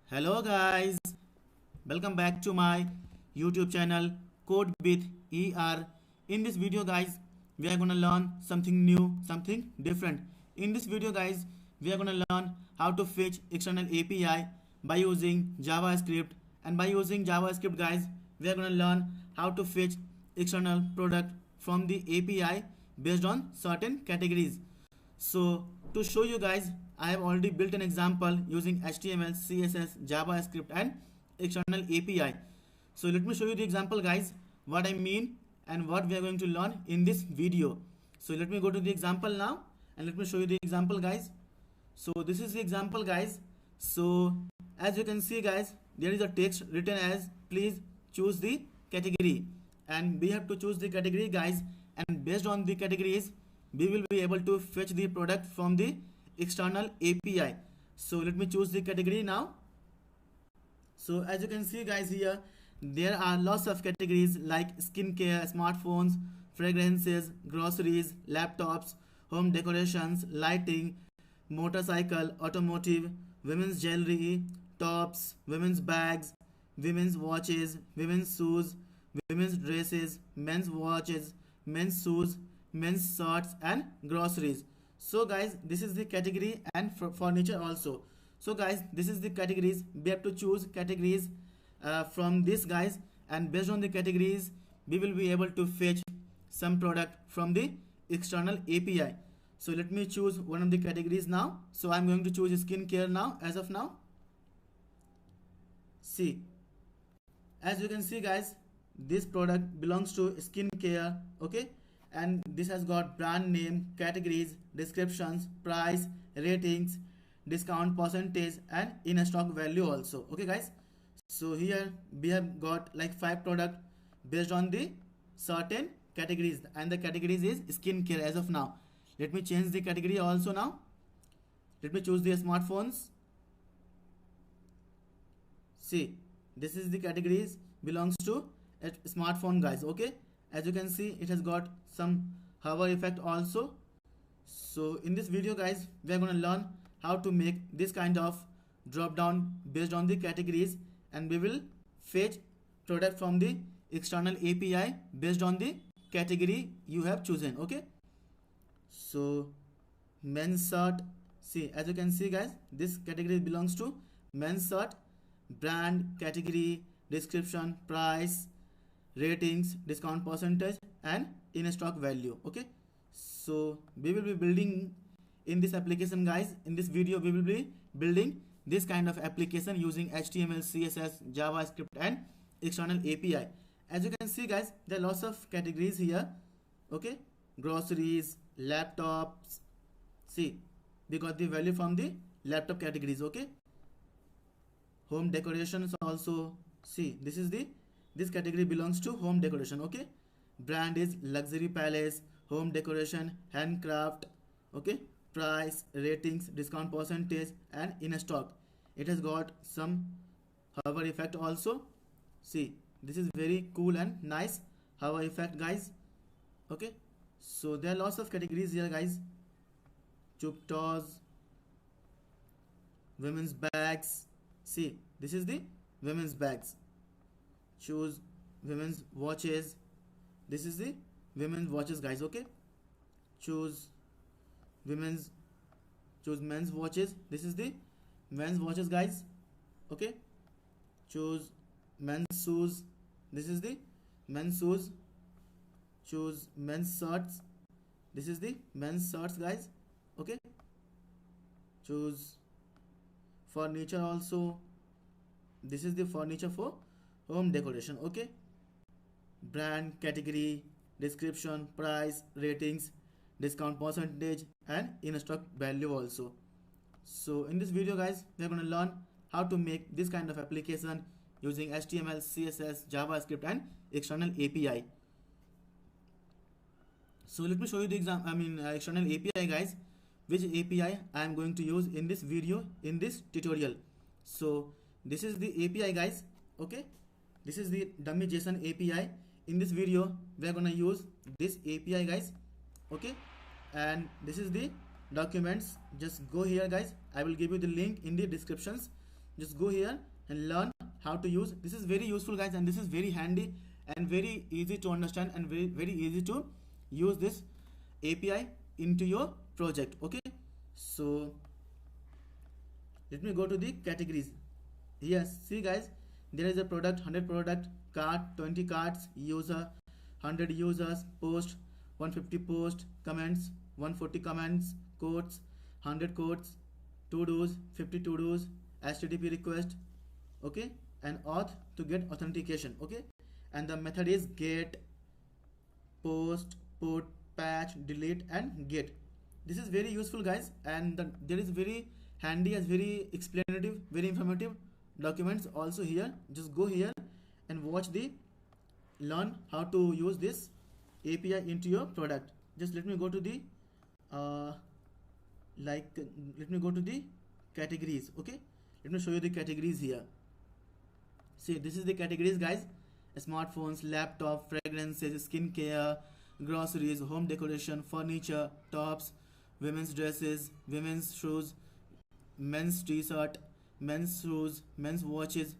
Hello guys, welcome back to my YouTube channel Code with ER. In this video guys, we are gonna learn something new, something different. In this video guys, we are gonna learn how to fetch external API by using JavaScript, and by using JavaScript guys, we are gonna learn how to fetch external product from the API based on certain categories. So to show you guys, I have already built an example using HTML, CSS, JavaScript and external API. So let me show you the example guys, what I mean and what we are going to learn in this video. So let me go to the example now and let me show you the example guys. So this is the example guys. So as you can see guys, there is a text written as please choose the category, and we have to choose the category guys, and based on the categories we will be able to fetch the product from the external API. So let me choose the category now. So as you can see guys, here there are lots of categories like skincare, smartphones, fragrances, groceries, laptops, home decorations, lighting, motorcycle, automotive, women's jewelry, tops, women's bags, women's watches, women's shoes, women's dresses, men's watches, men's shoes, men's shirts and groceries. So guys, this is the category, and for furniture also. So guys, this is the categories. We have to choose categories from this guys, and based on the categories we will be able to fetch some product from the external API. So let me choose one of the categories now. So I'm going to choose skincare now, as of now. See, as you can see guys, this product belongs to skincare, okay, and this has got brand name, categories, descriptions, price, ratings, discount percentage and in stock value also, okay guys. So here we have got like 5 product based on the certain categories, and the categories is skincare as of now. Let me change the category also now. Let me choose the smartphones. See, this is the categories belongs to a smartphone guys, okay. As you can see, it has got some hover effect also. So in this video guys, we are going to learn how to make this kind of drop down based on the categories, and we will fetch product from the external API based on the category you have chosen, okay. So men's shirt, see, as you can see guys, this category belongs to men's shirt, brand, category, description, price, ratings, discount percentage and in stock value, okay. So we will be building in this application guys. In this video we will be building this kind of application using HTML, CSS, JavaScript and external API. As you can see guys, there are lots of categories here, okay. Groceries, laptops, see, we got the value from the laptop categories, okay. Home decorations also, see, this category belongs to home decoration, okay. Brand is luxury palace, home decoration, handcraft, okay. Price, ratings, discount percentage and in stock. It has got some hover effect also. See, this is very cool and nice hover effect guys, okay. So there are lots of categories here guys. Chuptos, women's bags, see, this is the women's bags. Choose women's watches, this is the women's watches guys, okay. Choose men's watches, this is the men's watches guys, okay. Choose men's shoes, this is the men's shoes. Choose men's shirts, this is the men's shirts guys, okay. Choose furniture also, this is the furniture for home decoration, okay. Brand, category, description, price, ratings, discount percentage and in stock value also. So in this video guys, we are going to learn how to make this kind of application using HTML, CSS, JavaScript and external API. So let me show you the external API guys, which API I am going to use in this video, in this tutorial. So this is the API guys, okay. This is the dummy JSON API. In this video we are gonna use this API guys, okay. And this is the documents. Just go here guys, I will give you the link in the descriptions. just go here and learn how to use. This is very useful guys, and this is very handy and very easy to understand, and very easy to use this API into your project. Okay, so let me go to the categories. Yes, see guys, there is a product, 100 product, cart, 20 carts, user, 100 users, post, 150 post, comments, 140 comments, quotes, 100 quotes, to dos, 50 to dos, HTTP request, okay, and auth to get authentication. Okay, and the method is get, post, put, patch, delete, and get. This is very useful guys, and there is very handy as very explanative, very informative documents also here. Just go here and watch the learn how to use this API into your product. Just let me go to the let me go to the categories. Okay, let me show you the categories here. See, this is the categories guys: smartphones, laptop, fragrances, skincare, groceries, home decoration, furniture, tops, women's dresses, women's shoes, men's t-shirt, men's shoes, men's watches,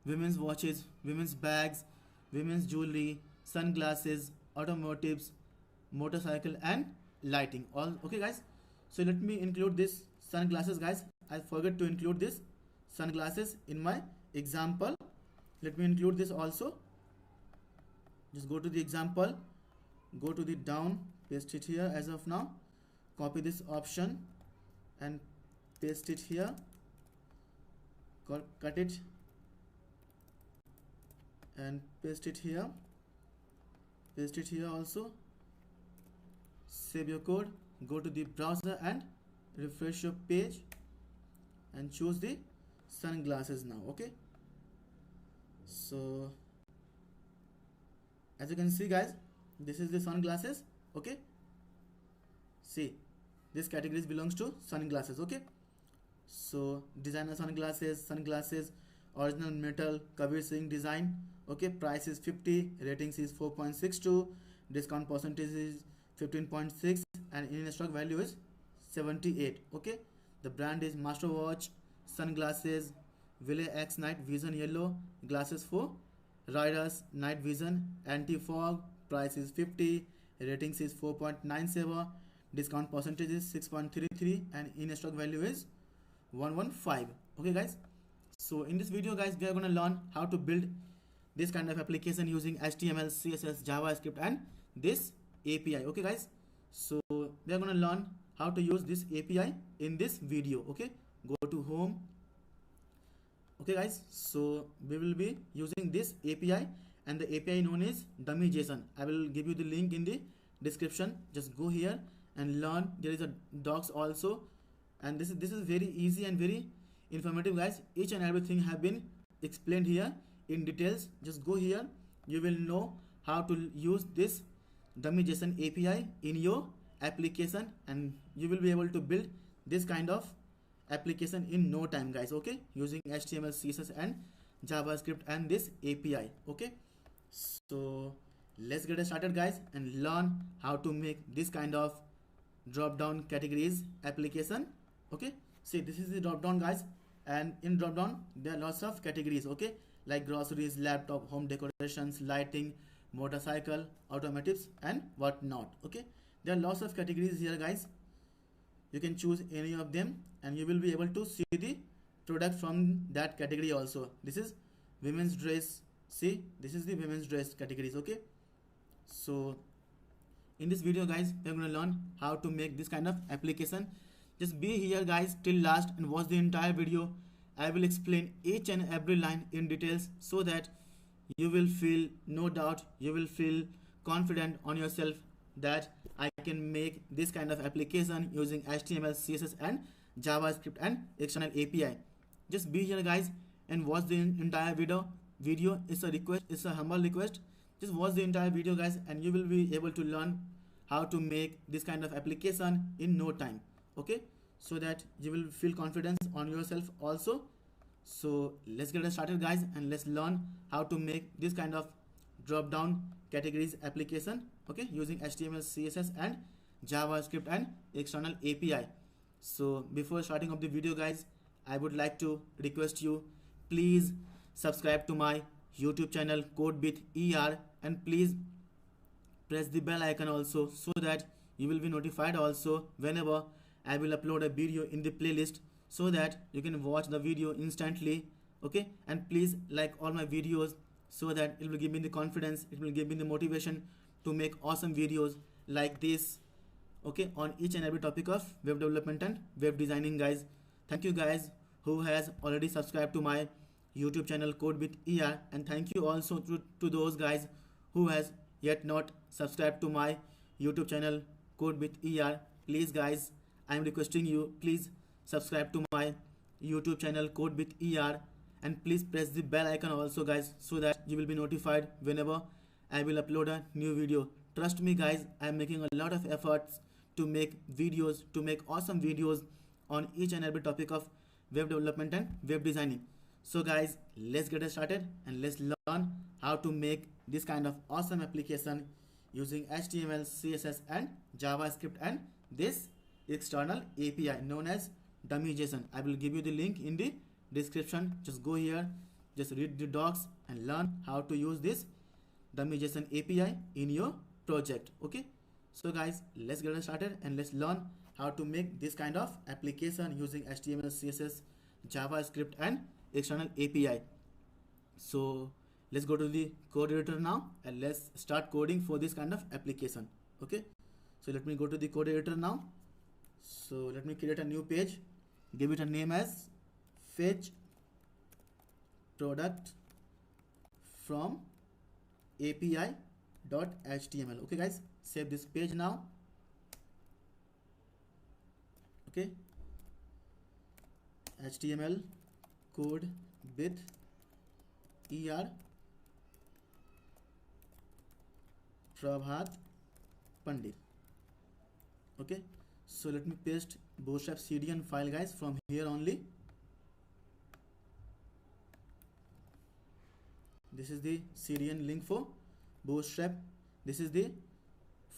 women's bags, women's jewelry, sunglasses, automotives, motorcycle, and lighting. All okay guys. So let me include this sunglasses guys. I forgot to include this sunglasses in my example. Let me include this also. Just go to the example, go to the down, paste it here as of now, copy this option and paste it here, cut it and paste it here also, save your code, go to the browser and refresh your page and choose the sunglasses now. Okay, so as you can see guys, this is the sunglasses. Okay, see, this category belongs to sunglasses. Okay, so designer sunglasses, original metal, Kabir Singh design. Okay, price is 50, ratings is 4.62, discount percentage is 15.6, and in stock value is 78. Okay, the brand is Master Watch sunglasses, Ville X Night Vision Yellow glasses for riders, night vision, anti-fog. Price is 50, ratings is 4.97, discount percentage is 6.33, and in stock value is 115. Okay guys, so in this video guys, we are going to learn how to build this kind of application using HTML, CSS, JavaScript, and this API. Okay guys, so we are going to learn how to use this API in this video. Okay, go to home. Okay guys, so we will be using this API, and the API known as dummy.json. I will give you the link in the description. Just go here and learn. There is a docs also, and this is very easy and very informative guys. Each and everything have been explained here in details. Just go here, you will know how to use this dummy.json API in your application, and you will be able to build this kind of application in no time guys. Okay, using HTML, CSS, and JavaScript and this API. Okay, so let's get started guys and learn how to make this kind of drop down categories application. Okay, see, this is the drop down guys, and in drop down there are lots of categories. Okay, like groceries, laptop, home decorations, lighting, motorcycle, automotives, and whatnot. Okay, there are lots of categories here guys. You can choose any of them and you will be able to see the product from that category also. This is women's dress. See, this is the women's dress categories. Okay, so in this video guys, we are going to learn how to make this kind of application. Just be here guys till last and watch the entire video. I will explain each and every line in details so that you will feel no doubt, you will feel confident on yourself that I can make this kind of application using HTML, CSS, and JavaScript and external API. Just be here guys and watch the entire video. Is a request, it's a humble request. Just watch the entire video guys and you will be able to learn how to make this kind of application in no time. Okay, so that you will feel confidence on yourself also. So let's get started guys and let's learn how to make this kind of drop down categories application. Okay, using HTML, CSS, and JavaScript and external API. So before starting of the video guys, I would like to request you, please subscribe to my YouTube channel Code with ER, and please press the bell icon also, so that you will be notified also whenever I will upload a video in the playlist, so that you can watch the video instantly. Okay, and please like all my videos, so that it will give me the confidence, it will give me the motivation to make awesome videos like this, okay, on each and every topic of web development and web designing, guys. Thank you guys who has already subscribed to my YouTube channel Code with ER, and thank you also to those guys who has yet not subscribed to my YouTube channel Code with ER. Please guys, I am requesting you, please subscribe to my YouTube channel Code with ER, and please press the bell icon also, guys, so that you will be notified whenever I will upload a new video. Trust me guys, I am making a lot of efforts to make videos, to make awesome videos on each and every topic of web development and web designing. So guys, let's get started and let's learn how to make this kind of awesome application using HTML, CSS and JavaScript and this external API known as dummy.json. I will give you the link in the description. Just go here, just read the docs and learn how to use this dummy.json API in your project. Okay, so guys, let's get started and let's learn how to make this kind of application using HTML, CSS, JavaScript and external API. So let's go to the code editor now and let's start coding for this kind of application. Okay, so let me go to the code editor now. So let me create a new page, give it a name as fetch product from API.html. okay guys, save this page now. Okay, HTML code with ER Prabhat Pandit. Okay, so let me paste Bootstrap CDN file, guys, from here only. This is the CDN link for Bootstrap. This is the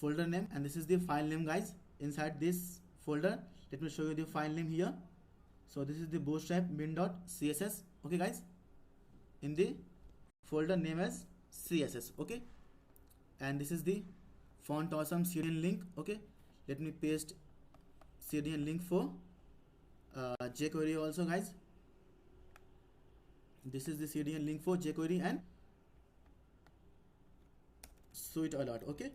folder name and this is the file name, guys. Inside this folder, let me show you the file name here. So this is the bootstrap min.css. okay guys, in the folder name as CSS. okay, and this is the font awesome CDN link. Okay, let me paste CDN link for jQuery also, guys. This is the CDN link for jQuery and SweetAlert. okay,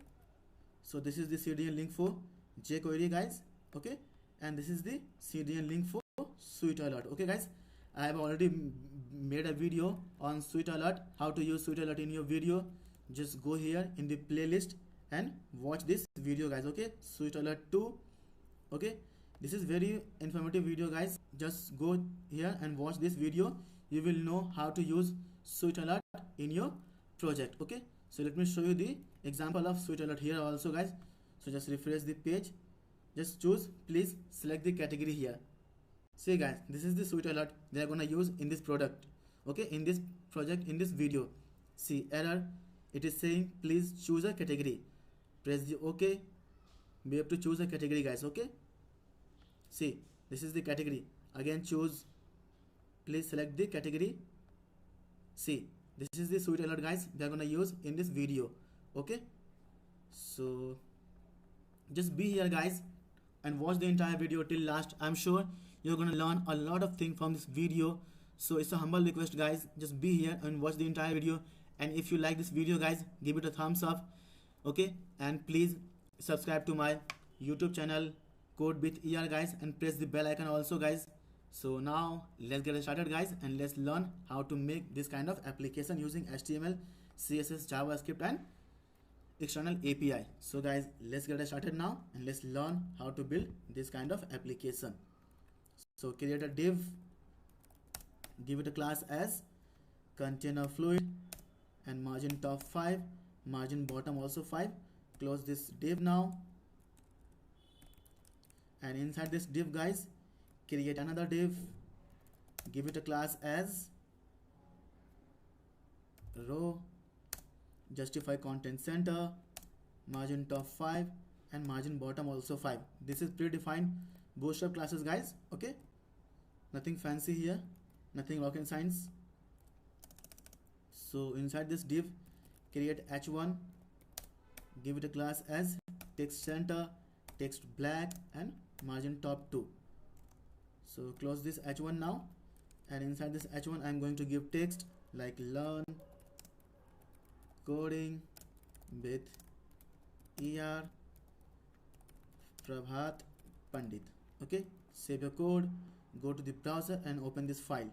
so this is the CDN link for jQuery, guys. Okay, and this is the CDN link for SweetAlert. okay guys, I have already made a video on SweetAlert, how to use SweetAlert in your video. Just go here in the playlist and watch this video, guys. Okay, SweetAlert 2. okay, this is very informative video, guys. Just go here and watch this video. You will know how to use SweetAlert in your project. Okay, so let me show you the example of SweetAlert here also, guys. So just refresh the page, just choose, please select the category here. See guys, this is the SweetAlert they are gonna use in this product. Okay, in this project, in this video. See error, it is saying please choose a category. Press the OK. We have to choose a category, guys. Okay, see, this is the category. Again choose, please select the category. See, this is the SweetAlert, guys, they are gonna use in this video. Okay, so just be here, guys, and watch the entire video till last. I'm sure you're gonna learn a lot of things from this video. So it's a humble request, guys, just be here and watch the entire video. And if you like this video, guys, give it a thumbs up. Okay, and please subscribe to my YouTube channel Code with ER, guys, and press the bell icon also, guys. So now let's get started, guys, and let's learn how to make this kind of application using HTML, CSS, JavaScript and external API. So guys, let's get started now and let's learn how to build this kind of application. So create a div, give it a class as container fluid and margin top 5, margin bottom also 5. Close this div now, and inside this div, guys, create another div, give it a class as row, justify content center, margin top 5 and margin bottom also 5. This is predefined Bootstrap classes, guys. Okay, nothing fancy here, nothing rocket science. So inside this div, create h1, give it a class as text center, text black, and margin top 2. So close this h1 now, and inside this h1 I'm going to give text like learn coding with ER Prabhat Pandit. Okay, save your code, go to the browser and open this file.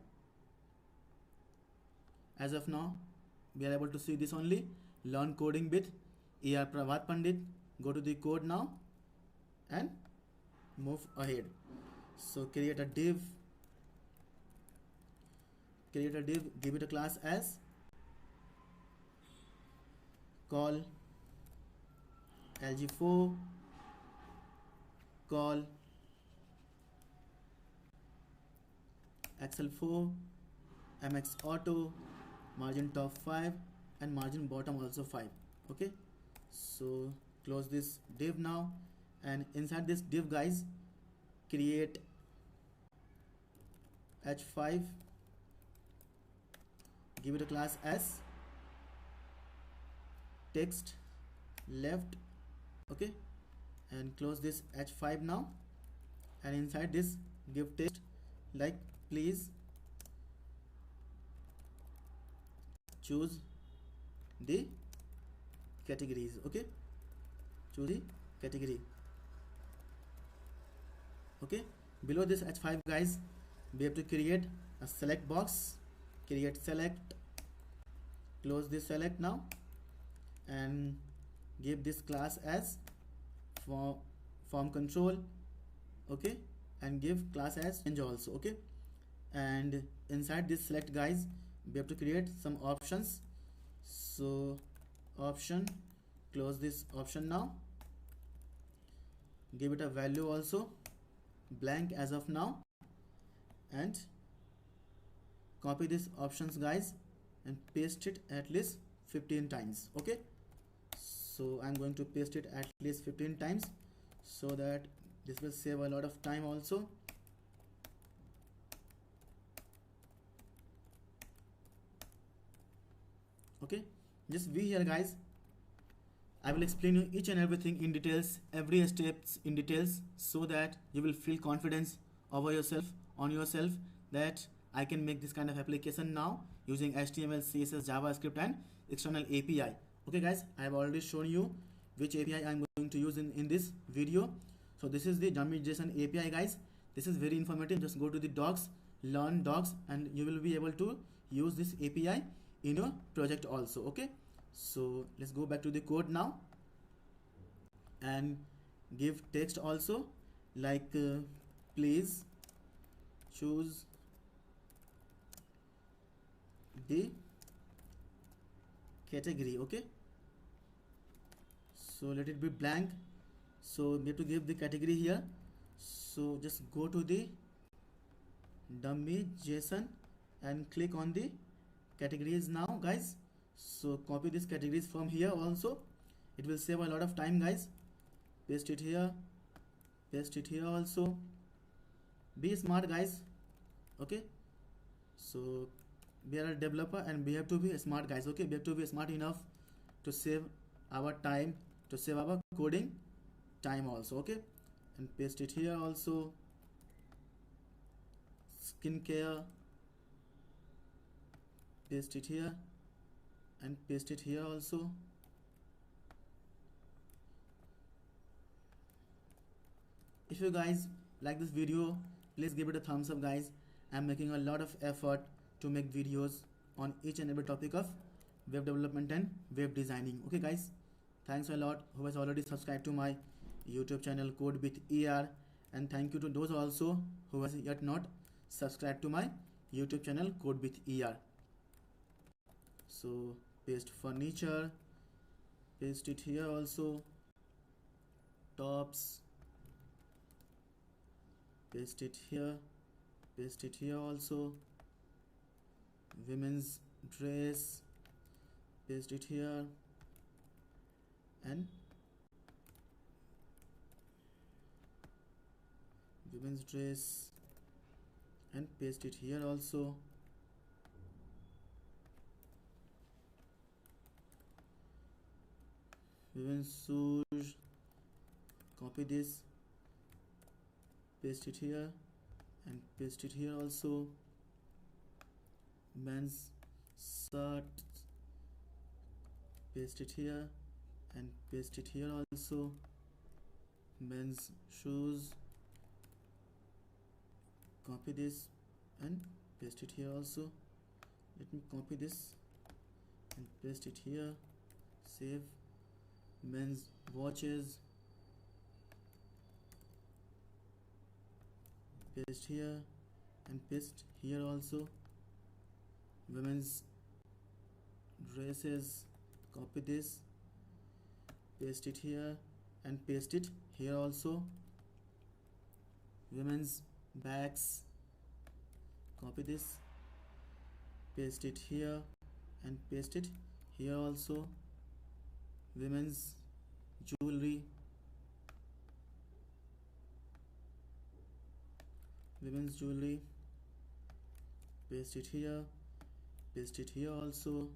As of now we are able to see this only, learn coding with ER Prabhat Pandit. Go to the code now and move ahead. So create a div, give it a class as call LG4, call Excel4, MX Auto, margin top 5 and margin bottom also 5. Okay, so close this div now, and inside this div guys, create h5, give it a class as text left. Okay, and close this h5 now, and inside this give text like please choose the categories. Okay, choose the category. Okay, below this h5 guys, we have to create a select box, create select, close this select now, and give this class as form control. Okay, and give class as change also. Okay, and inside this select guys, we have to create some options. So option, close this option now, give it a value also blank as of now, and copy this options guys and paste it at least 15 times. Okay, so I'm going to paste it at least 15 times so that this will save a lot of time also. Okay, just be here guys, I will explain you each and everything in details, every steps in details, so that you will feel confidence over yourself, on yourself, that I can make this kind of application now using HTML, CSS, JavaScript and external API. Okay guys, I have already shown you which API I am going to use in this video. So this is the dummy.json API guys. This is very informative. Just go to the docs, learn docs, and you will be able to use this API in your project also. Okay, so let's go back to the code now and give text also like please choose the category. Okay, so let it be blank. So we have to give the category here. So just go to the dummy.json and click on the categories now guys. So copy these categories from here also, it will save a lot of time guys. Paste it here, paste it here also. Be smart guys. Okay, so we are a developer and we have to be smart guys. Okay, we have to be smart enough to save our time, to save our coding time also. Okay, and paste it here also. Skincare, paste it here and paste it here also. If you guys like this video, please give it a thumbs up guys. I'm making a lot of effort to make videos on each and every topic of web development and web designing. Okay guys, thanks a lot who has already subscribed to my YouTube channel Code with ER, and thank you to those also who has yet not subscribed to my YouTube channel Code with ER. So paste furniture, paste it here also. Tops, paste it here, paste it here also. Women's dress, paste it here, and women's dress and paste it here also. Women's shoes, copy this, paste it here and paste it here also. Men's shirt, paste it here and paste it here also. Men's shoes, copy this and paste it here also. Let me copy this and paste it here, save. Men's watches, paste here and paste here also. Women's dresses, copy this, paste it here and paste it here also. Women's bags, copy this, paste it here and paste it here also. Women's jewelry, paste it here, paste it here also.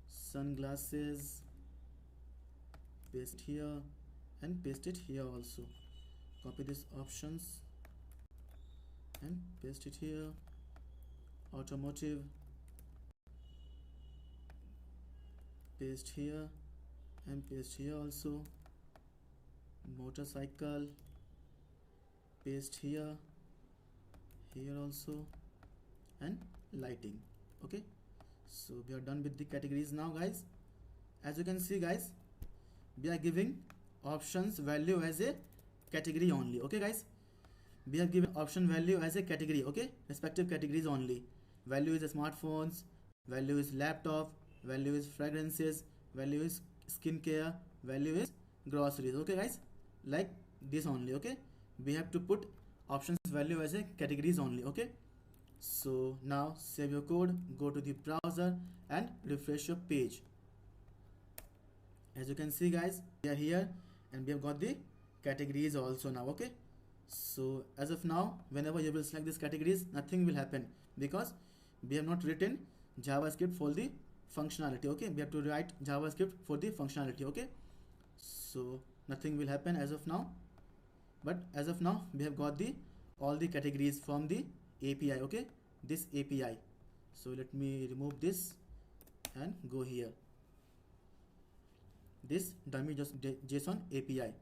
Sunglasses, paste it here and paste it here also. Copy these options and paste it here. Automotive, paste here and paste here also. Motorcycle, paste here also, and lighting. Okay, so we are done with the categories now, guys. As you can see, guys, we are giving options value as a category only. Okay, guys, we have given option value as a category. Okay, respective categories only. Value is smartphones, value is laptop, value is fragrances, value is skincare, value is groceries. Okay, guys, like this only. Okay, we have to put options value as a categories only. Okay, so now save your code, go to the browser and refresh your page. As you can see, guys, we are here and we have got the categories also now. Okay, so as of now, whenever you will select these categories, nothing will happen because we have not written JavaScript for the functionality. Okay, we have to write JavaScript for the functionality. Okay, so nothing will happen as of now, but as of now we have got the all the categories from the API. Okay, this API. So let me remove this and go here, this dummy just JSON API.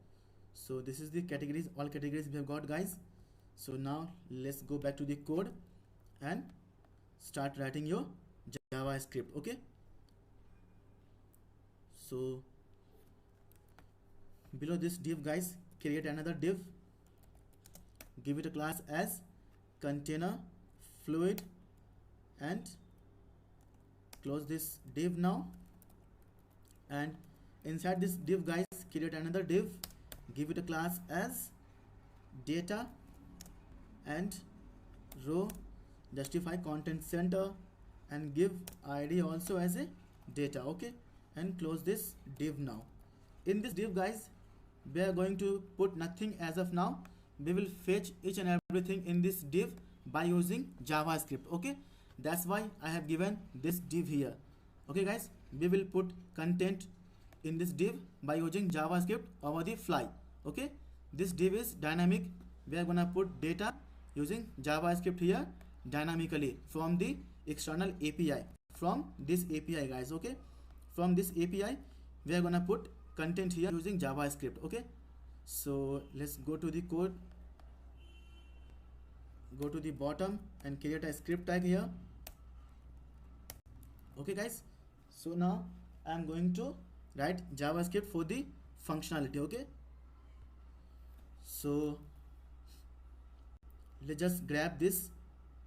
So this is the categories, all categories we have got, guys. So now let's go back to the code and start writing your JavaScript. Okay, so below this div, guys, create another div, give it a class as container fluid and close this div now. And inside this div, guys, create another div, give it a class as data and row justify content center and give id also as a data. Okay, and close this div now. In this div, guys, we are going to put nothing as of now. We will fetch each and everything in this div by using JavaScript. Okay, that's why I have given this div here. Okay, guys, we will put content in this div by using JavaScript over the fly. Okay, this div is dynamic. We are gonna put data using JavaScript here dynamically from the external API, from this API, guys. Okay, from this API we are gonna put content here using JavaScript. Okay, so let's go to the code, go to the bottom and create a script tag here. Okay, guys, so now I am going to write JavaScript for the functionality. Okay, so let's just grab this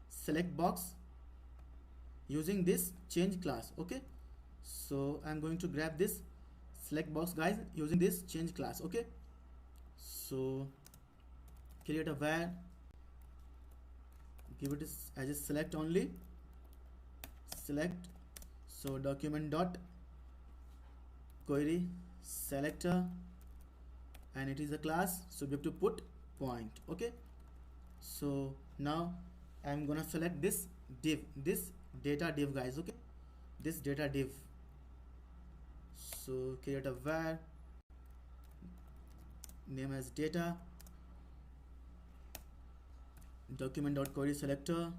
select box using this change class. Okay, so I'm going to grab this select box, guys, using this change class. Okay, so create a var, give it as a select only, select. So document dot query selector, and it is a class, so we have to put point. Okay, so now I'm gonna select this div, this data div, guys. Okay, this data div. So create a var, name as data, document.query selector.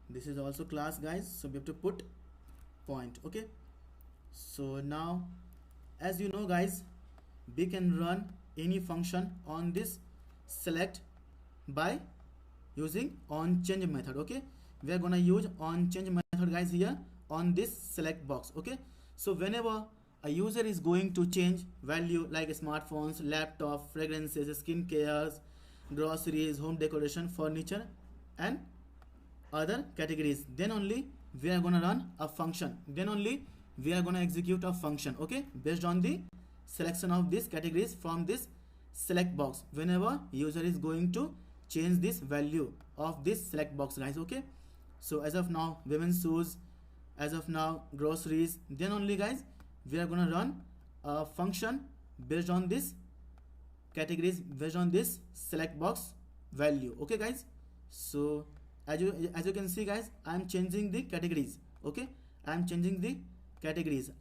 This is also class, guys, so we have to put point. Okay, so now, as you know, guys, we can run any function on this select by using on change method. Okay, we are gonna use on change method, guys, here on this select box. Okay, so whenever a user is going to change value like smartphones, laptop, fragrances, skin cares, groceries, home decoration, furniture, and other categories, then only we are gonna run a function, then only we are gonna execute a function. Okay, based on the selection of these categories from this select box, whenever user is going to change this value of this select box, guys. Okay, so as of now women's shoes, as of now groceries, then only, guys, we are gonna run a function based on this categories, based on this select box value. Okay, guys, so as you can see, guys, I am changing the categories. Okay, I am changing the categories.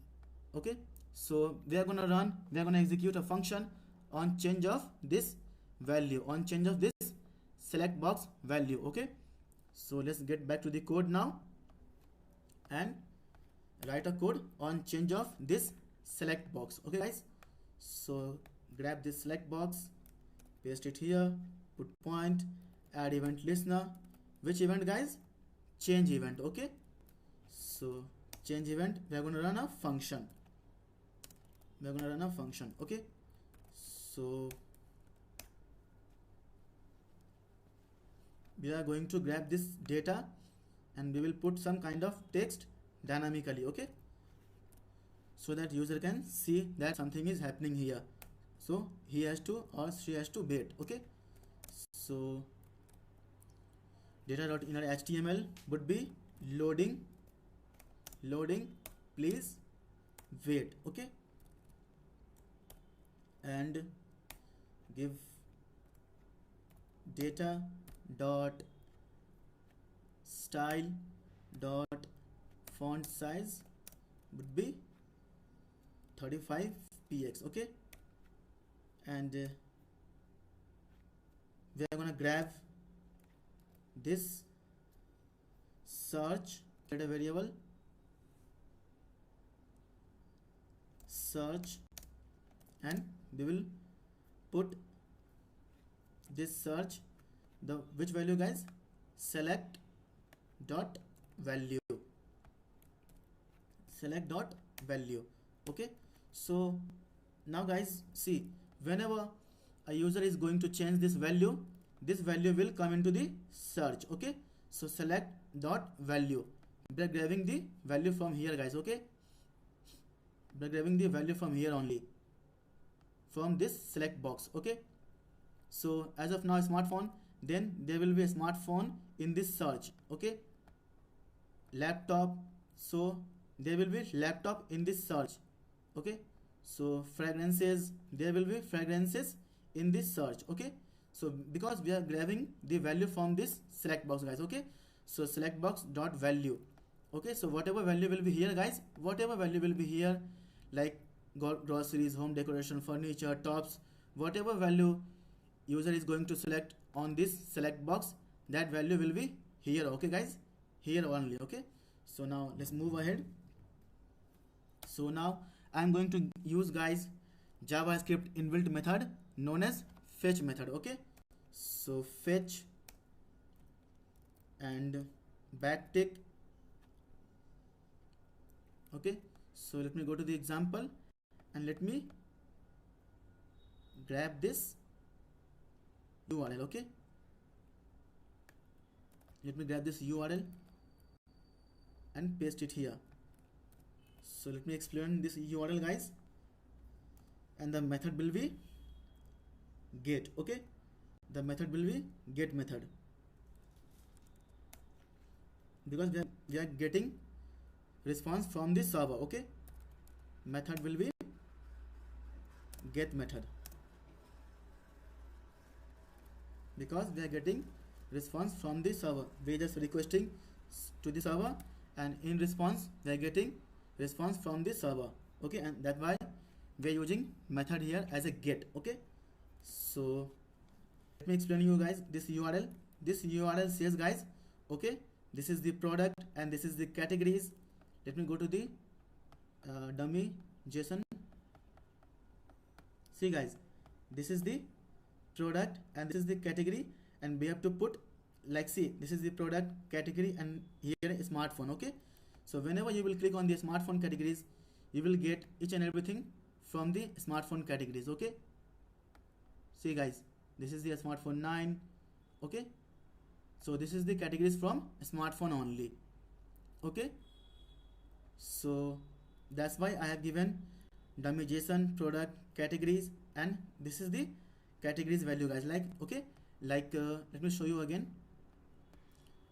Okay, so we are gonna execute a function on change of this value, on change of this select box value. Okay, so let's get back to the code now and write a code on change of this select box. Okay, guys, so grab this select box, paste it here, put point, add event listener. Which event, guys? Change event. Okay, so change event, we are going to run a function. Okay, so we are going to grab this data and we will put some kind of text dynamically. Okay, so that user can see that something is happening here, so he has to or she has to wait. Okay, so data.inner HTML would be loading, please wait. Okay, and give data dot style dot font size would be 35px. Okay, and we are gonna grab this search, get a variable search, and we will put this search, the which value, guys? Select dot value, okay, so now, guys, see, whenever a user is going to change this value will come into the search. Okay, so select dot value, we are grabbing the value from here, guys. Okay, we are grabbing the value from here only, from this select box. Okay, so as of now smartphone, then there will be a smartphone in this search. Okay, laptop, so there will be laptop in this search. Okay, so fragrances, there will be fragrances in this search. Okay, so because we are grabbing the value from this select box, guys. Okay, so select box dot value. Okay, so whatever value will be here, guys, whatever value will be here, like groceries, home decoration, furniture, tops, whatever value user is going to select on this select box, that value will be here. Okay, guys, here only. Okay, so now let's move ahead. So now I'm going to use, guys, JavaScript inbuilt method known as fetch method. Okay, so fetch and backtick. Okay, so let me go to the example and let me grab this URL. Okay, let me grab this URL and paste it here. So let me explain this URL, guys, and the method will be get. Okay, the method will be get method, because we are getting response from the server. Okay, method will be get method, because we are getting response from the server. We are just requesting to the server, and in response we are getting response from the server. Okay, and that's why we are using method here as a get. Okay, so let me explain you guys this URL. This URL says, guys, okay, this is the product and this is the categories. Let me go to the dummy JSON. See guys, this is the product and this is the category, and we have to put, like, see, this is the product category and here is smartphone. Okay, so whenever you will click on the smartphone categories, you will get each and everything from the smartphone categories. Okay, see guys, this is the smartphone 9. Okay, so this is the categories from smartphone only. Okay, so that's why I have given dummy JSON product categories, and this is the categories value, guys. Like, okay, like let me show you again,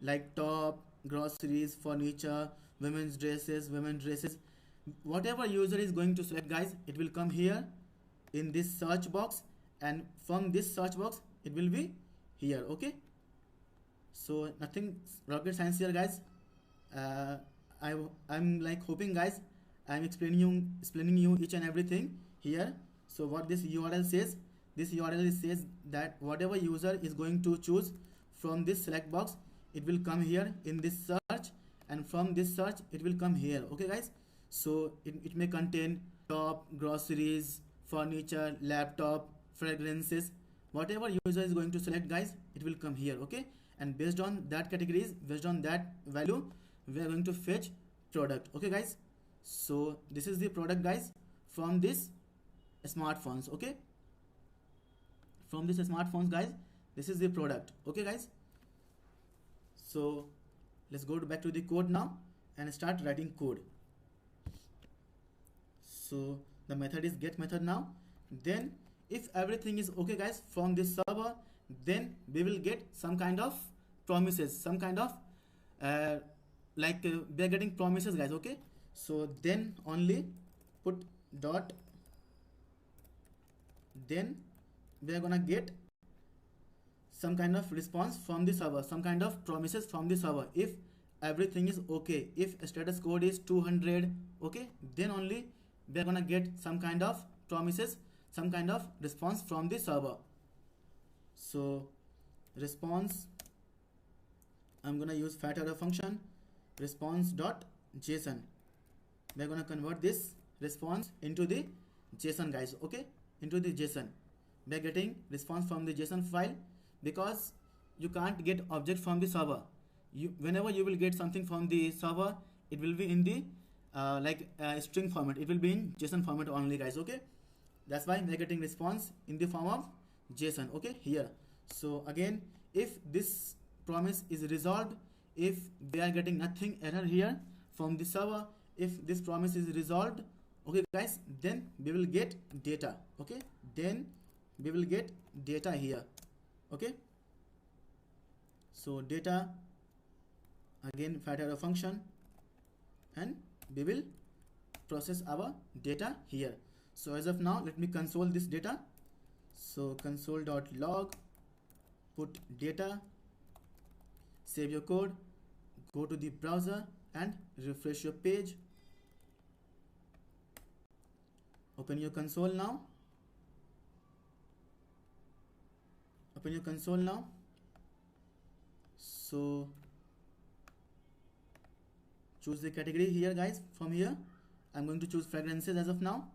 like top, groceries, furniture, women's dresses, whatever user is going to select, guys, it will come here in this search box, and from this search box it will be here. Okay, so nothing rocket science here, guys. I'm like hoping, guys, I'm explaining you each and everything here. So what this URL says, this URL says that whatever user is going to choose from this select box, it will come here in this search, and from this search it will come here. Okay guys, so it may contain top, groceries, furniture, laptop, fragrances, whatever user is going to select, guys, it will come here. Okay, and based on that categories, based on that value, we are going to fetch product. Okay guys, so this is the product, guys, from this smartphones. Okay, from this smartphones, guys, this is the product. Okay guys, so let's go back to the code now and start writing code. So the method is get method now. Then if everything is okay, guys, from this server, then we will get some kind of promises, some kind of we are getting promises, guys. Okay, so then only put dot, then we are gonna get some kind of response from the server, some kind of promises from the server. If everything is okay, if status code is 200, okay, then only we are gonna get some kind of promises, some kind of response from the server. So response, I'm gonna use fat arrow function, response dot JSON. We're gonna convert this response into the JSON, guys. Okay, into the JSON. We're getting response from the JSON file, because you can't get object from the server. Whenever you will get something from the server, it will be in the string format. It will be in JSON format only, guys. Okay, that's why we're getting response in the form of JSON. Okay, here. So again, if this promise is resolved, if we are getting nothing error here from the server, if this promise is resolved, okay guys, then we will get data. Okay, then we will get data here. Okay, so data, again fat arrow function, and we will process our data here. So as of now, let me console this data. So console.log, put data, save your code, go to the browser and refresh your page. Open your console now. Open your console now. So choose the category here, guys. From here I'm going to choose fragrances as of now.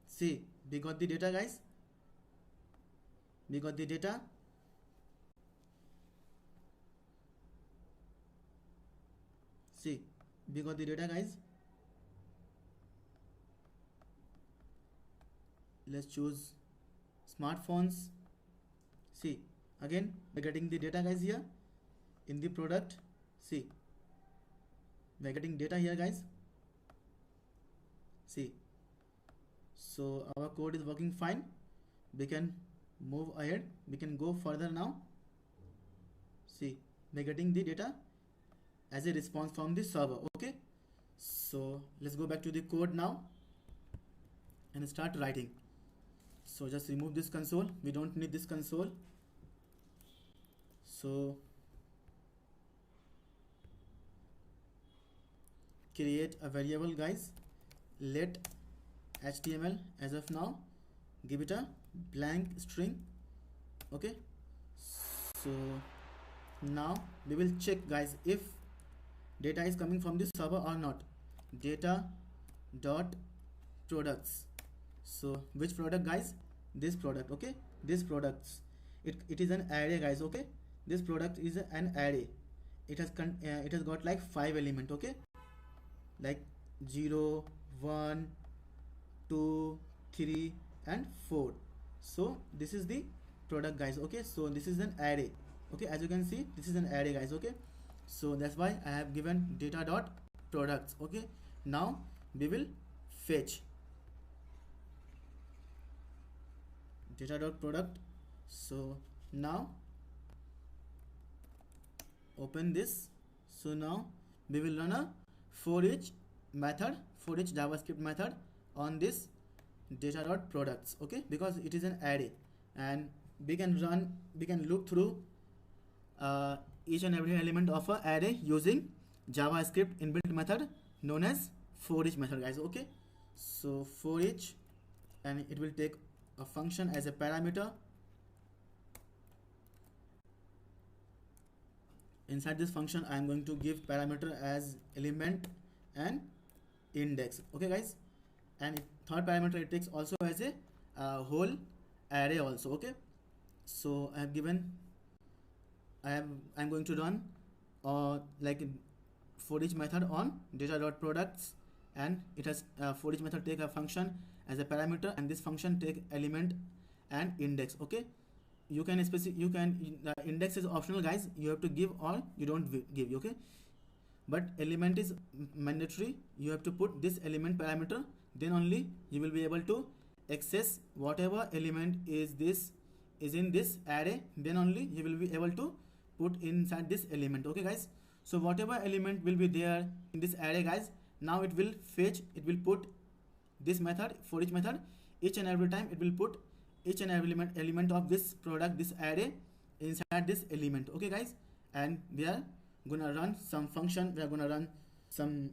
See, we got the data, guys. We got the data. See, we got the data, guys. Let's choose smartphones. See, again we're getting the data, guys, here in the product. See, we're getting data here, guys. See, so our code is working fine. We can move ahead, we can go further now. See, we're getting the data as a response from the server. Okay, so let's go back to the code now and start writing. So just remove this console, we don't need this console. So create a variable guys, let HTML as of now, give it a blank string. Okay, so now we will check guys if data is coming from this server or not. Data dot products. So which product guys? This product. Okay, this products, it is an array guys. Okay, this product is an array. It has got like 5 element. Okay, like 0 1 2 3 and 4. So this is the product guys. Okay, so this is an array. Okay, as you can see, this is an array guys. Okay, so that's why I have given data dot products. Okay, now we will fetch data dot product. So now open this. So now we will run a for each method, for each JavaScript method on this data dot products. Okay, because it is an array, and we can look through each and every element of a array using JavaScript inbuilt method known as for each method guys. Okay, so for each, and it will take a function as a parameter. Inside this function I am going to give parameter as element and index. Okay guys, and third parameter it takes also as a whole array also. Okay, so I have given, I'm going to run like for each method on data dot products, and it has for each method take a function as a parameter, and this function take element and index. Okay, you can index is optional guys, you have to give or you don't give. Okay, but element is mandatory, you have to put this element parameter, then only you will be able to access whatever element is in this array, then only you will be able to put inside this element. Okay guys, so whatever element will be there in this array guys, now it will fetch, it will put this method, for each method, each and every time it will put each and every element of this product, this array, inside this element. Okay guys, and we are gonna run some function, we are gonna run some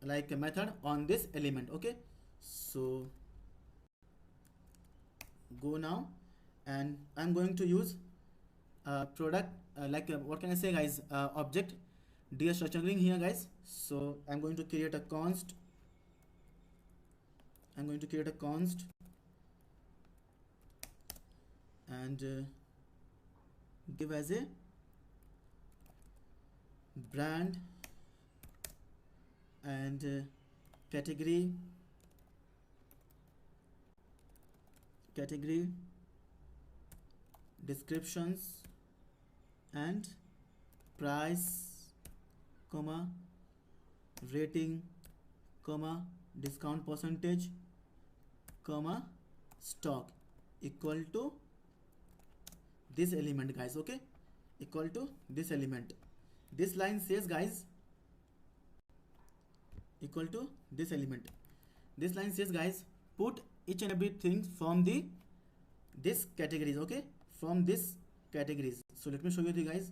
like a method on this element. Okay, so go now, and I'm going to use product what can I say guys, object destructuring here guys. So I'm going to create a const, and give as a brand and category descriptions and price, comma rating, comma discount percentage, comma stock, equal to this element guys. Okay, equal to this element. This line says guys, equal to this element. This line says guys, put each and everything from this categories. Okay, from this categories. So let me show you the guys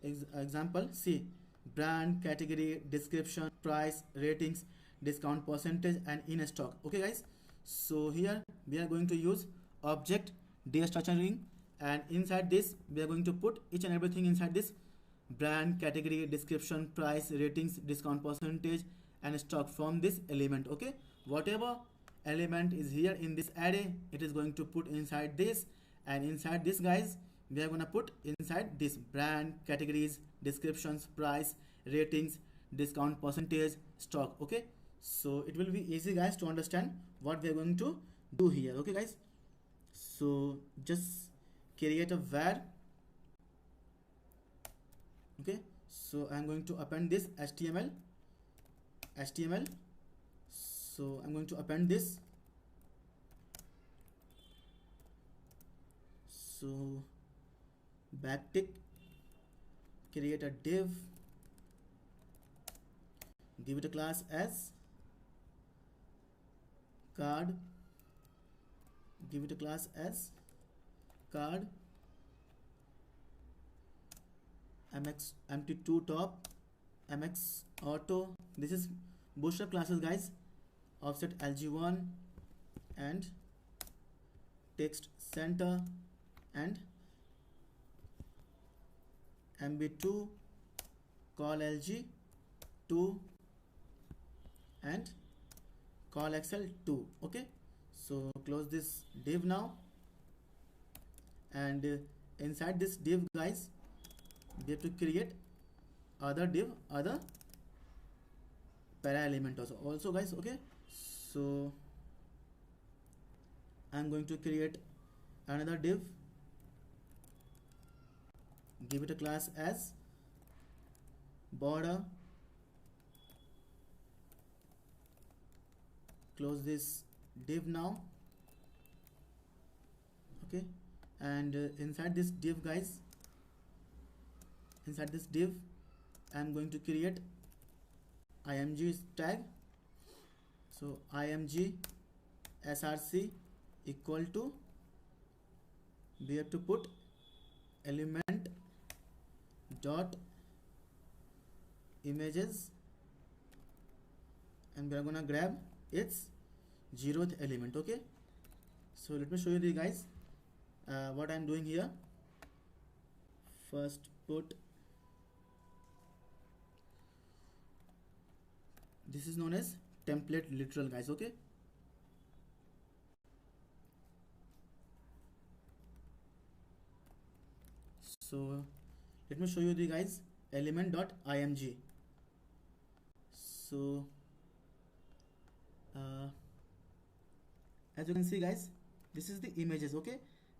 example. See, brand, category, description, price, ratings, discount percentage, and in stock. Okay guys, so here we are going to use object destructuring, and inside this we are going to put each and everything inside this brand, category, description, price, ratings, discount percentage, and stock from this element. Okay, whatever element is here in this array, it is going to put inside this, and inside this guys we are going to put inside this brand, categories, descriptions, price, ratings, discount percentage, stock. Okay, so it will be easy guys to understand what we are going to do here. Okay guys, so just create a var. Okay, so I'm going to append this HTML. So I'm going to append this. So backtick, create a div, give it a class as card give it a class as card mx empty2 top mx auto. This is bootstrap classes guys. Offset lg1 and text center and mb2 call lg2 and call xl2. okay, so close this div now, and inside this div guys we have to create other div, other para element also guys. okay, so I'm going to create another div, give it a class as border, close this div now. okay, and inside this div guys, inside this div I'm going to create img tag. so img src equal to, we have to put element dot images, and we are gonna grab its 0th element. okay, so let me show you the guys what I'm doing here. First put, this is known as template literal guys. okay, so let me show you the guys element dot img. so as you can see guys, this is the images. okay,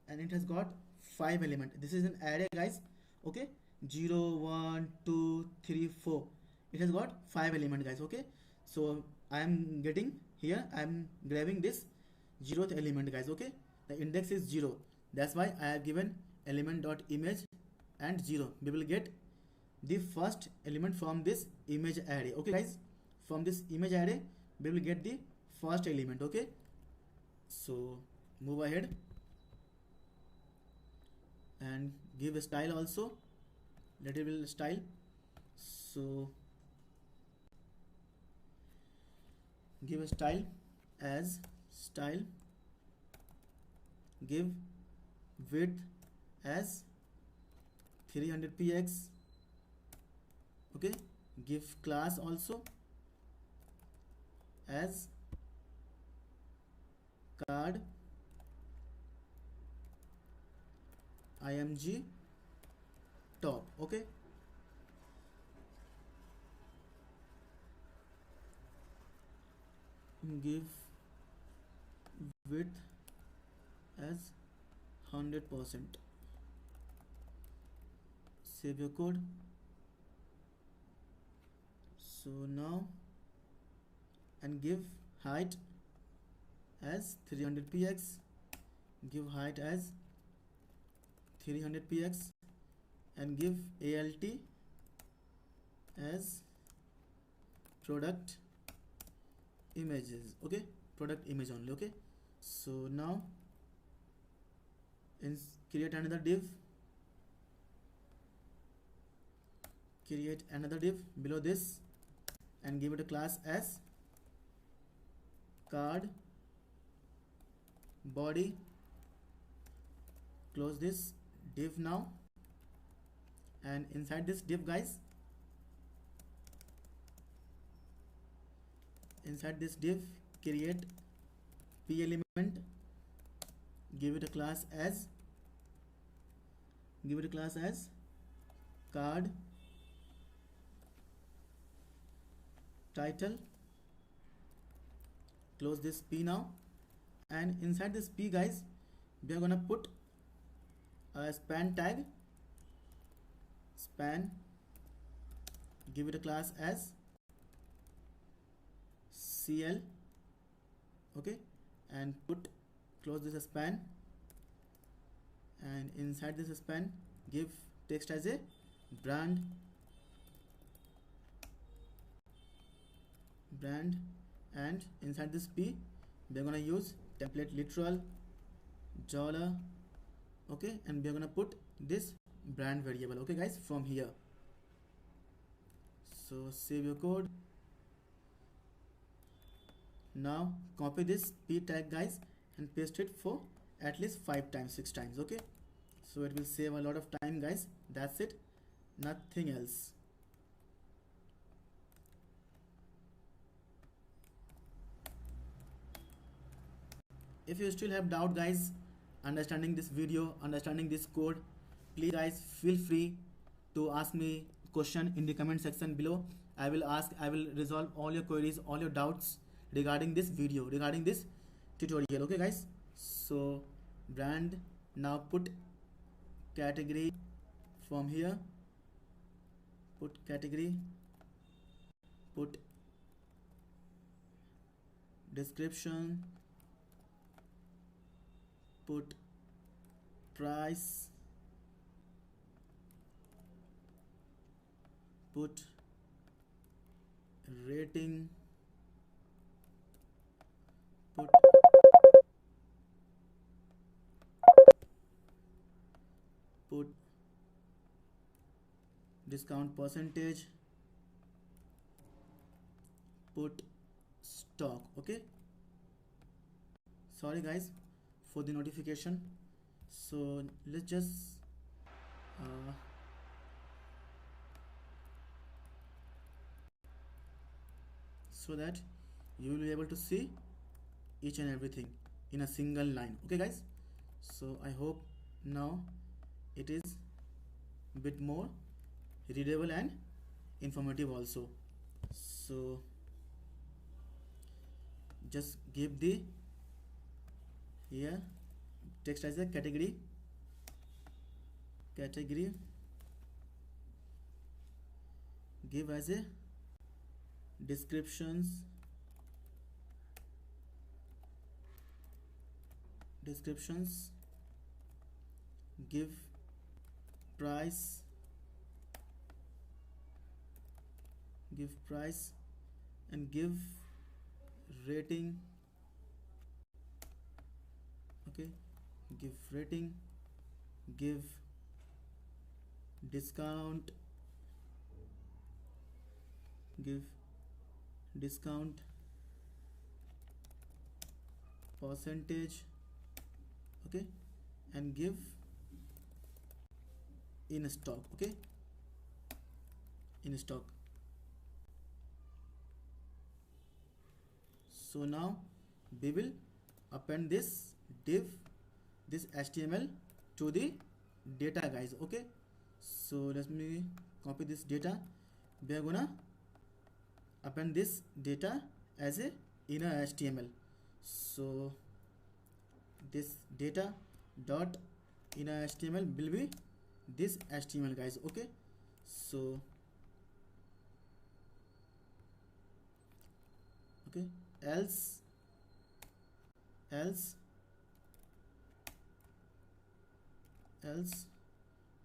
and it has got 5 element. This is an array guys. okay, 0 1 2 3 4, it has got 5 element guys. okay, so I am getting here, I am grabbing this 0th element guys. okay, the index is 0, that's why I have given element dot image and 0. We will get the first element from this image array. okay guys, from this image array we will get the first element. okay, so move ahead and give a style also, let it will style. so give a style as style, give width as 300px. okay, give class also as card img top. okay, give width as 100%. Save your code. So now, and give height as 300px, give height as 300px, and give alt as product images. okay, product image only. okay, so now create another div, create another div below this and give it a class as card body. Close this div now, and inside this div guys, inside this div create p element, give it a class as, give it a class as card title. Close this p now, and inside this p guys we are gonna put a span tag, span, give it a class as cl. okay, and put, close this span, and inside this span give text as a brand, and inside this p we are gonna use template literal, dollar. Okay, and we are gonna put this brand variable, okay guys, from here. So save your code. Now copy this p tag guys and paste it for at least 5 times, 6 times. Okay, so it will save a lot of time guys. That's it, nothing else. If you still have doubt guys understanding this video, understanding this code, please guys feel free to ask me question in the comment section below. I will resolve all your queries, all your doubts regarding this video, regarding this tutorial. Okay guys, so brand, now put category from here, put category, put description, put price, put rating, put discount percentage, put stock. Okay, sorry guys for the notification. So let's just so that you will be able to see each and everything in a single line. Okay guys, so I hope now it is a bit more readable and informative also. So just give the here text as a category, give as a descriptions, give price, and give rating. Okay, give rating, give discount, percentage. Okay, and give in stock. Okay, in stock. So now we will append this div, this HTML to the data guys. Okay, so let me copy this data. We are gonna append this data as a inner HTML. So this data dot inner HTML will be this HTML guys. Okay, so okay, else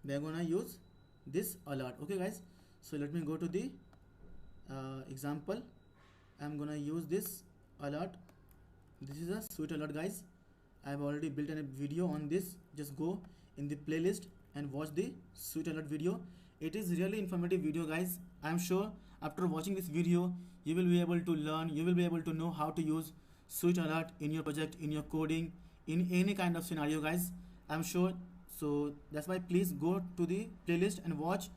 we are gonna use this alert. Okay guys, so let me go to the example. I'm gonna use this alert. This is a sweet alert guys. I've already built a video on this. Just go in the playlist and watch the sweet alert video. It is really informative video guys. I'm sure after watching this video you will be able to learn, you will be able to know how to use sweet alert in your project, in your coding, in any kind of scenario guys, I'm sure. So that's why please go to the playlist and watch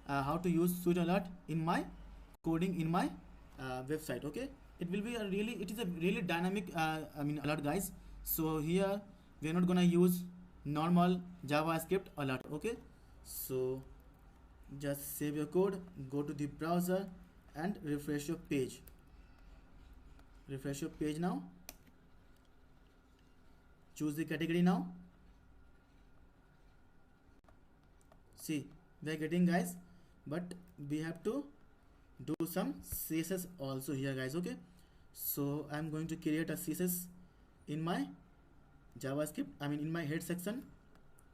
how to use sweet alert in my coding, in my website. Okay, it is a really dynamic alert guys. So here we are not gonna use normal JavaScript alert. Okay, so just save your code, go to the browser and refresh your page. Now, choose the category. Now see, we are getting guys, but we have to do some CSS also here guys. Okay, so I'm going to create a CSS in my JavaScript, in my head section.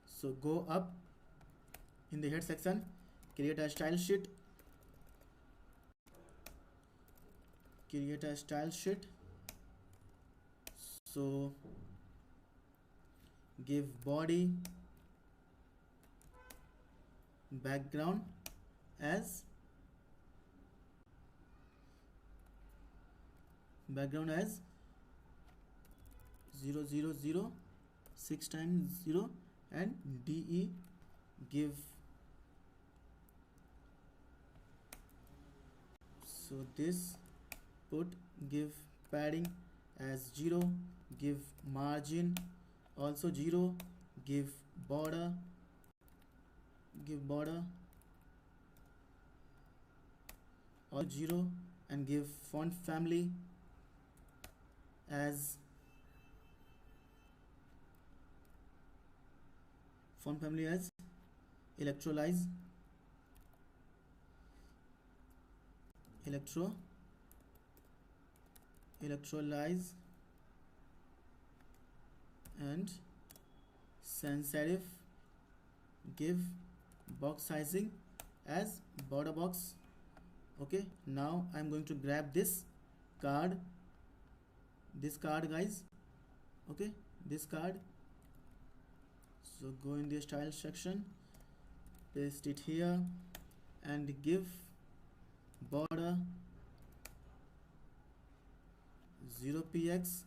So go up in the head section, create a style sheet, So give body background as 000 6 times 0, and de give, so this put give padding as 0, give margin also 0, give border or 0, and give font family as electrolyze and sans serif. Give box sizing as border box. Okay, now I'm going to grab this card guys. Okay, this card, so go in the style section, paste it here, and give border 0px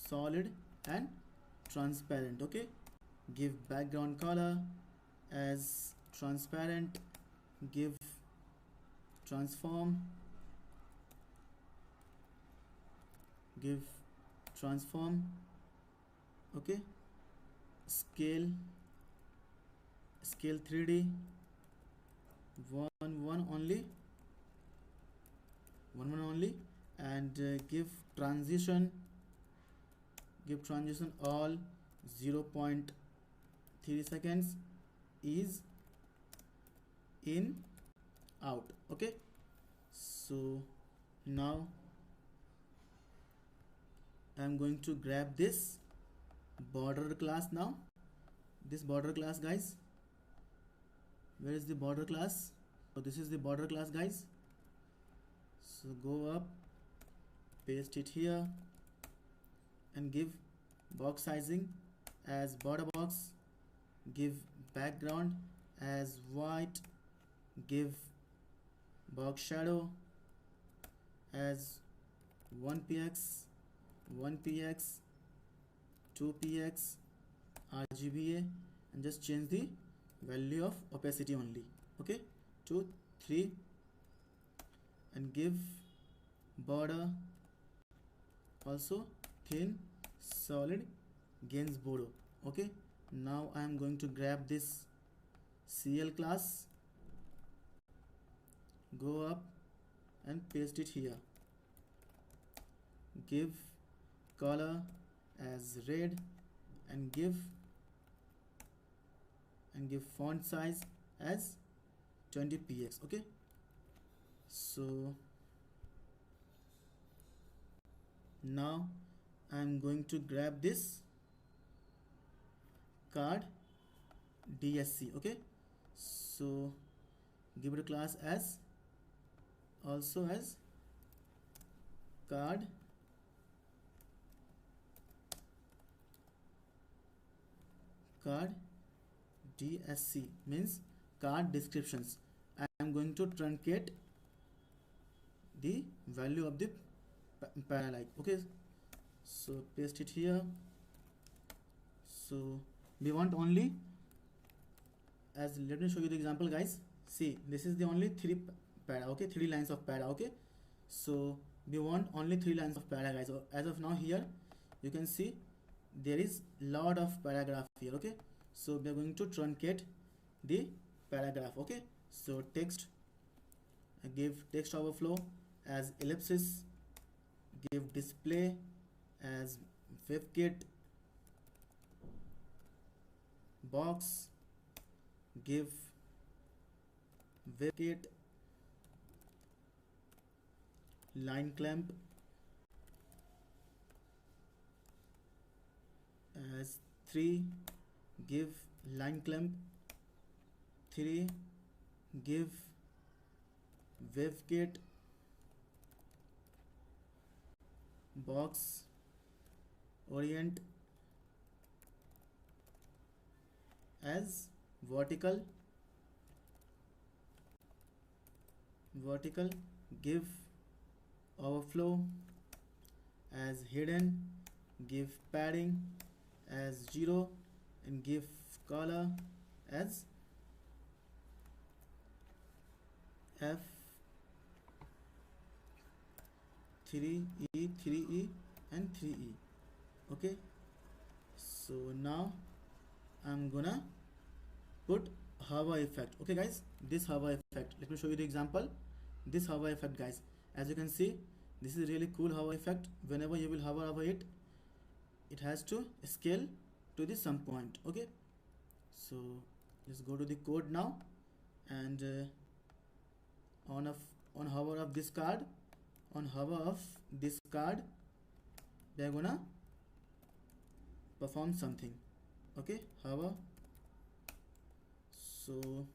solid and transparent. Okay, give background color as transparent, give transform okay, scale 3D 1 only, and give transition all 0.3 seconds is in out. Okay, so now I'm going to grab this border class. Now this border class, guys, where is the border class? So this is the border class, guys. So go up, paste it here, and give box sizing as border box, give background as white, give box shadow as 1px 2px RGBA, and just change the value of opacity only. Okay, 2 3, and give border also thin solid Gainsborough. Okay, now I am going to grab this CL class, go up and paste it here, give color as red, and give font size as 20px. Okay, so now I'm going to grab this card DSC. Okay, so give it a class as also as card DSC, means card descriptions. I am going to truncate the value of the paralyte. Okay, so paste it here. So we want only, as let me show you the example, guys. See, this is the only 3 para. Okay, 3 lines of para. Okay, so we want only 3 lines of para, guys. So as of now here you can see there is lot of paragraph here. Okay, so we are going to truncate the paragraph. Okay, so text, give text overflow as ellipsis, give display as WebKit box, give WebKit line clamp as 3, give line clamp 3, give WebKit box orient as vertical, give overflow as hidden, give padding as 0, and give color as F3E, 3E and 3E. Okay, so now I'm gonna put hover effect. Okay guys, this hover effect, let me show you the example. This hover effect guys, as you can see, this is really cool hover effect. Whenever you will hover over it, it has to scale to the some point. Okay, so let's go to the code now, and on hover of this card, we are gonna perform something. Okay, hover, so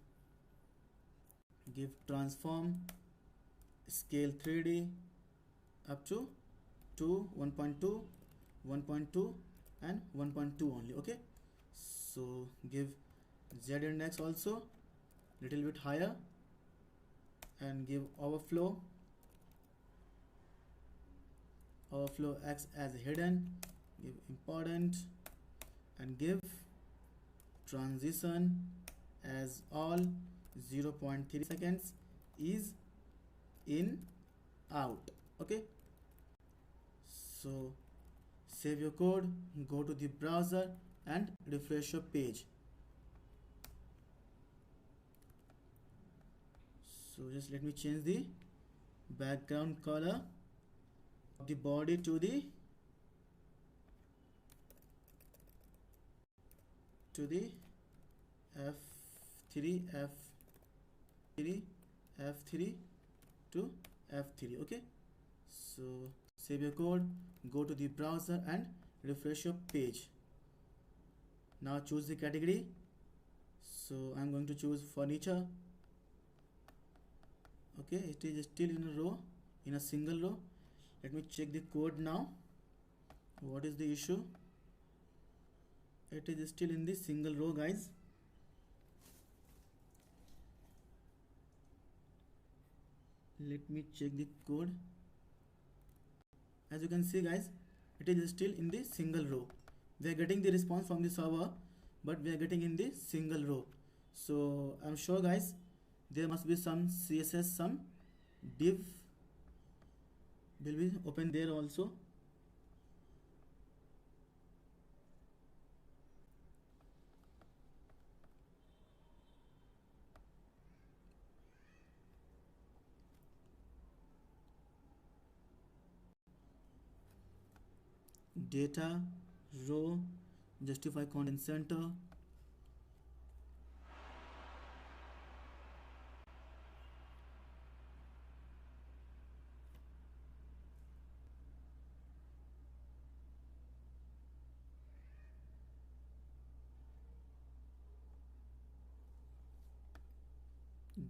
give transform scale 3D up to 2, 1.2, 1.2 and 1.2 only. Okay, so give Z index also little bit higher, and give overflow X as hidden, give important, and give transition as all, 0.3 seconds is in out. Okay, so save your code, go to the browser and refresh your page. So just let me change the background color of the body to the F3 to F3. Okay, so save your code, go to the browser and refresh your page. Now choose the category, so I'm going to choose furniture. Okay, it is still in a row, in a single row. Let me check the code now. What is the issue? It is still in the single row guys. Let me check the code. As you can see guys, it is still in the single row. We are getting the response from the server, but we are getting in the single row. So I'm sure guys, there must be some CSS, some div will be open there also. Data, row, justify content center,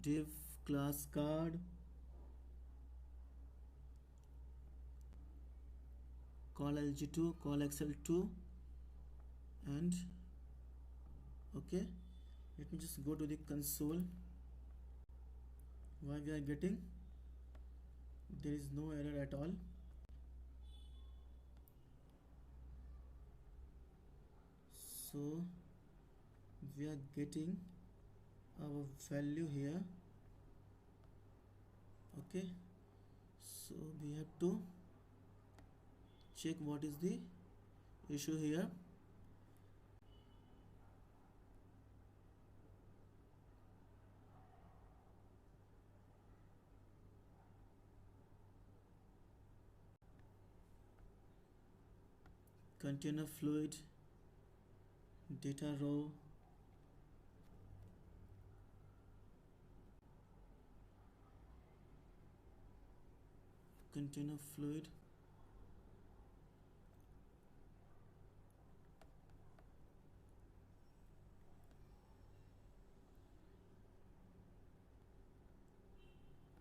div class card, call LG2, call XL2, and okay, let me just go to the console. Why we are getting, there is no error at all. So we are getting our value here. Okay, so we have to check what is the issue here. Container fluid, data row, container fluid,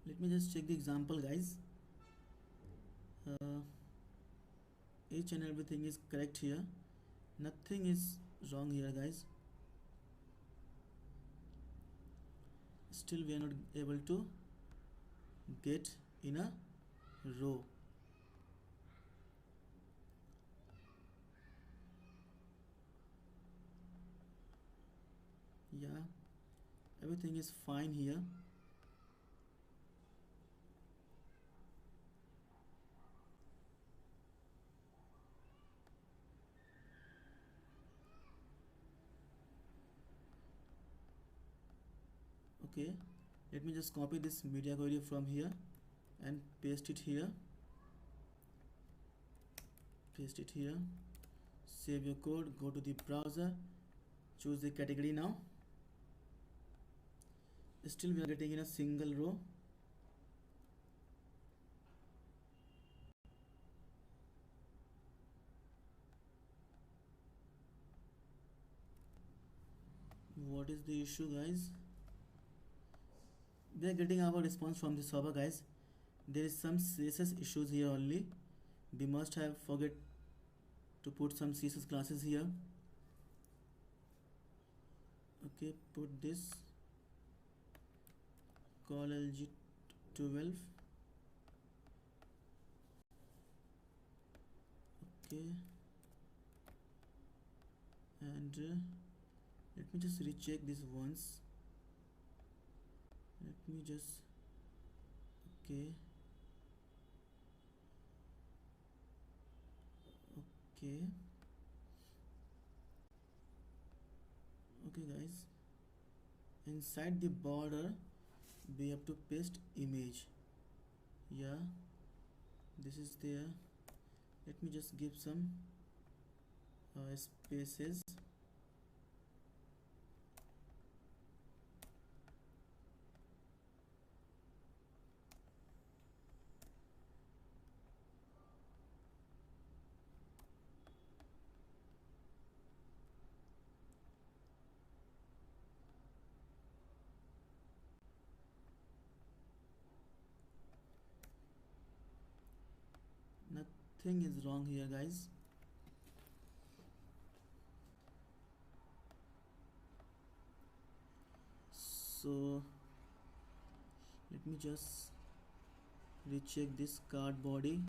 let me just check the example guys. each and everything is correct here, nothing is wrong here guys. Still we are not able to get in a row. Yeah, everything is fine here. Okay, let me just copy this media query from here and paste it here, save your code, go to the browser, choose the category. Now still we are getting in a single row. What is the issue guys? We are getting our response from the server guys. There is some CSS issues here only. We must have forget to put some CSS classes here. Okay, put this call LG12. Okay, and let me just recheck this once. Let me just, okay, guys, inside the border we have to paste image. Yeah, this is there. Let me just give some spaces. Nothing is wrong here guys. So let me just recheck this card body.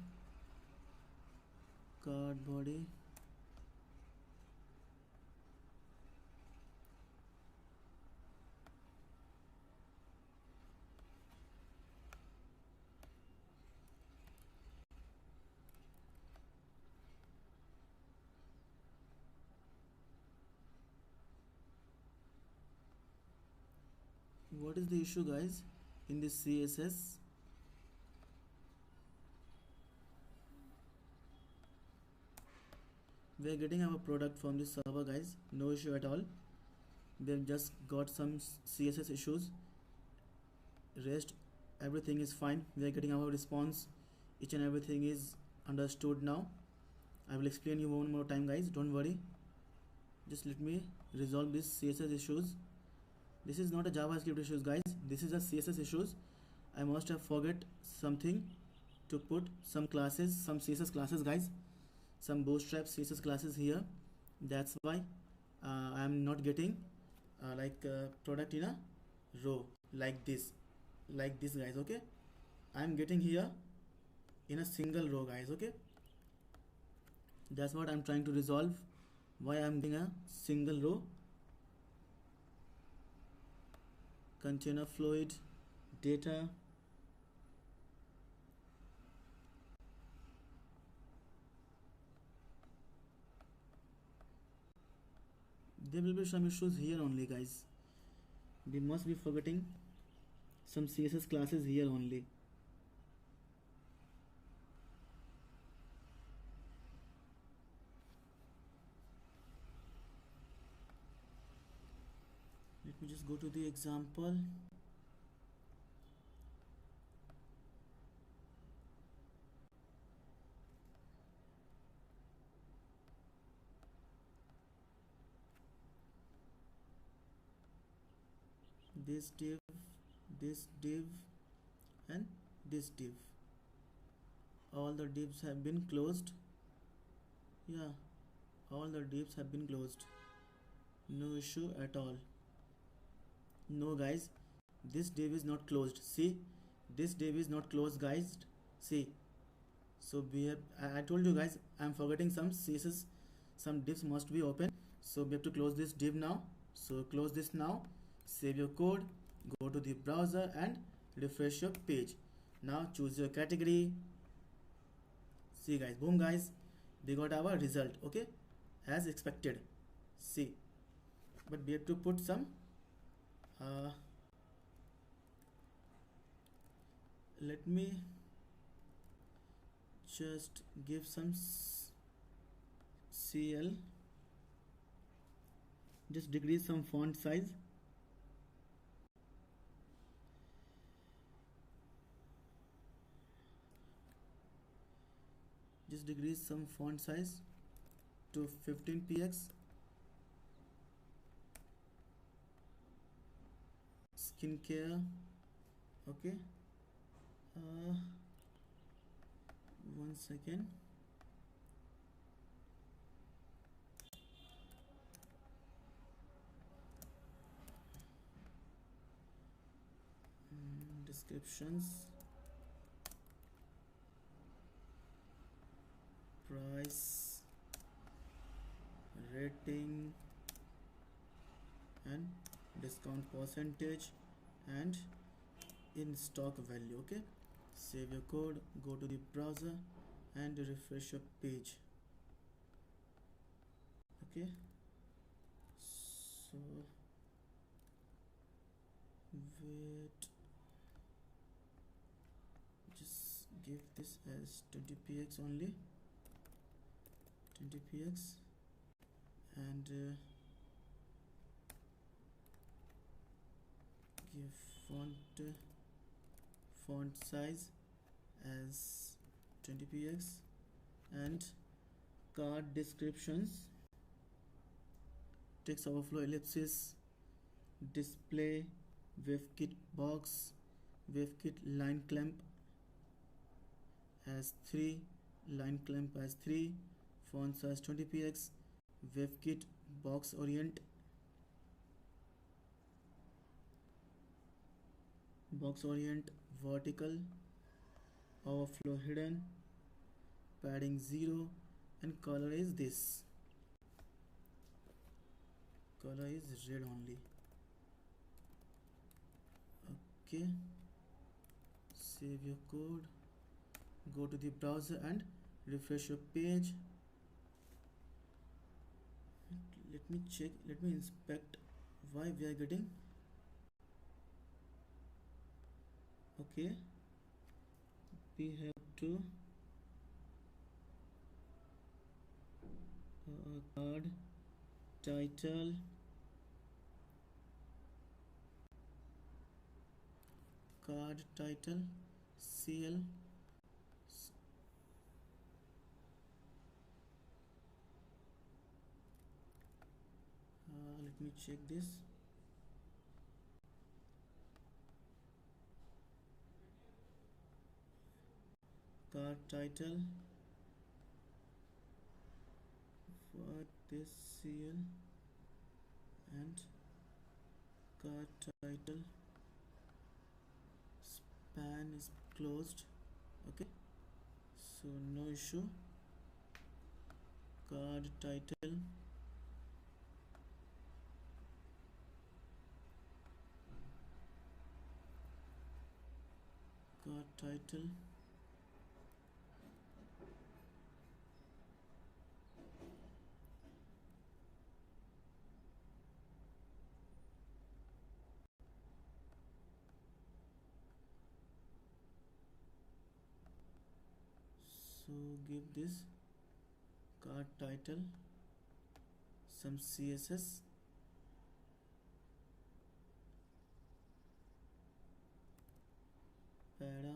What is the issue guys in this CSS? We are getting our product from the server guys, no issue at all. We have just got some CSS issues, rest everything is fine. We are getting our response, each and everything is understood. Now I will explain you one more time guys, don't worry. Just let me resolve these CSS issues. This is not a JavaScript issues guys, this is a CSS issues. I must have forget something to put some classes, some CSS classes guys, some bootstrap CSS classes here. That's why I am not getting product in a row like this guys. Okay, I am getting here in a single row guys. Okay, that's what I'm trying to resolve, why I'm getting a single row. Container fluid data, there will be some issues here only guys. We must be forgetting some CSS classes here only. Let me just go to the example. This div, and this div, all the divs have been closed. Yeah, all the divs have been closed. No issue at all. No guys, this div is not closed. See, this div is not closed, guys. See, so we have, I told you guys, I'm forgetting some CSS, some divs must be open. So we have to close this div now. So close this now, save your code, go to the browser and refresh your page. Now choose your category. See guys, boom guys, we got our result. Okay, as expected. See, but we have to put some uh, let me just give some CL, just decrease some font size. Just decrease some font size to 15px. Skincare. Okay, 1 second. Descriptions, price, rating, and discount percentage, and in stock value. Okay, save your code, go to the browser and refresh your page. Okay, so wait, just give this as 20px only, 20px, and give font size as 20px, and card descriptions, text overflow, ellipsis, display, wavekit box, wavekit line clamp as 3, line clamp as 3, font size 20px, wavekit box orient, vertical, overflow hidden, padding 0, and color is this. Color is red only. Okay, save your code, go to the browser and refresh your page. Let me check, let me inspect why we are getting. Okay, we have to card title, CL, let me check this. Card title, for this CL, and card title span is closed. Okay, so no issue. Card title, so give this card title some CSS, para,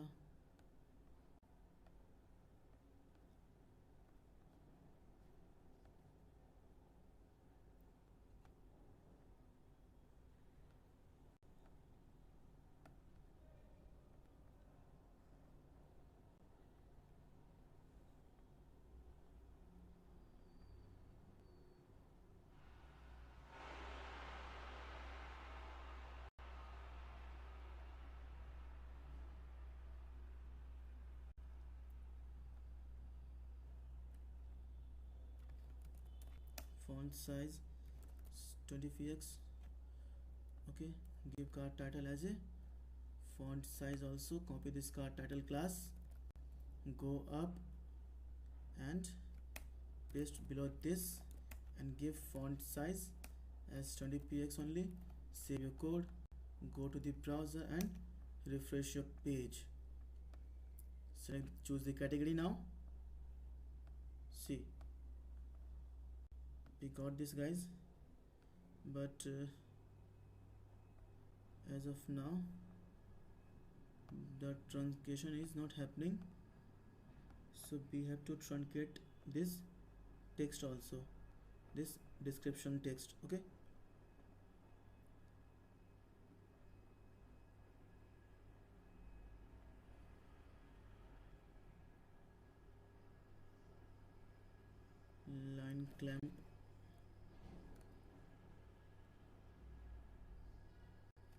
font size 20 px. Okay, give card title as a font size. Also copy this card title class, go up and paste below this and give font size as 20 px only. Save your code, go to the browser and refresh your page. Select, choose the category now. See, we got this, guys, but as of now the truncation is not happening, so we have to truncate this text also, this description text. Okay, line clamp,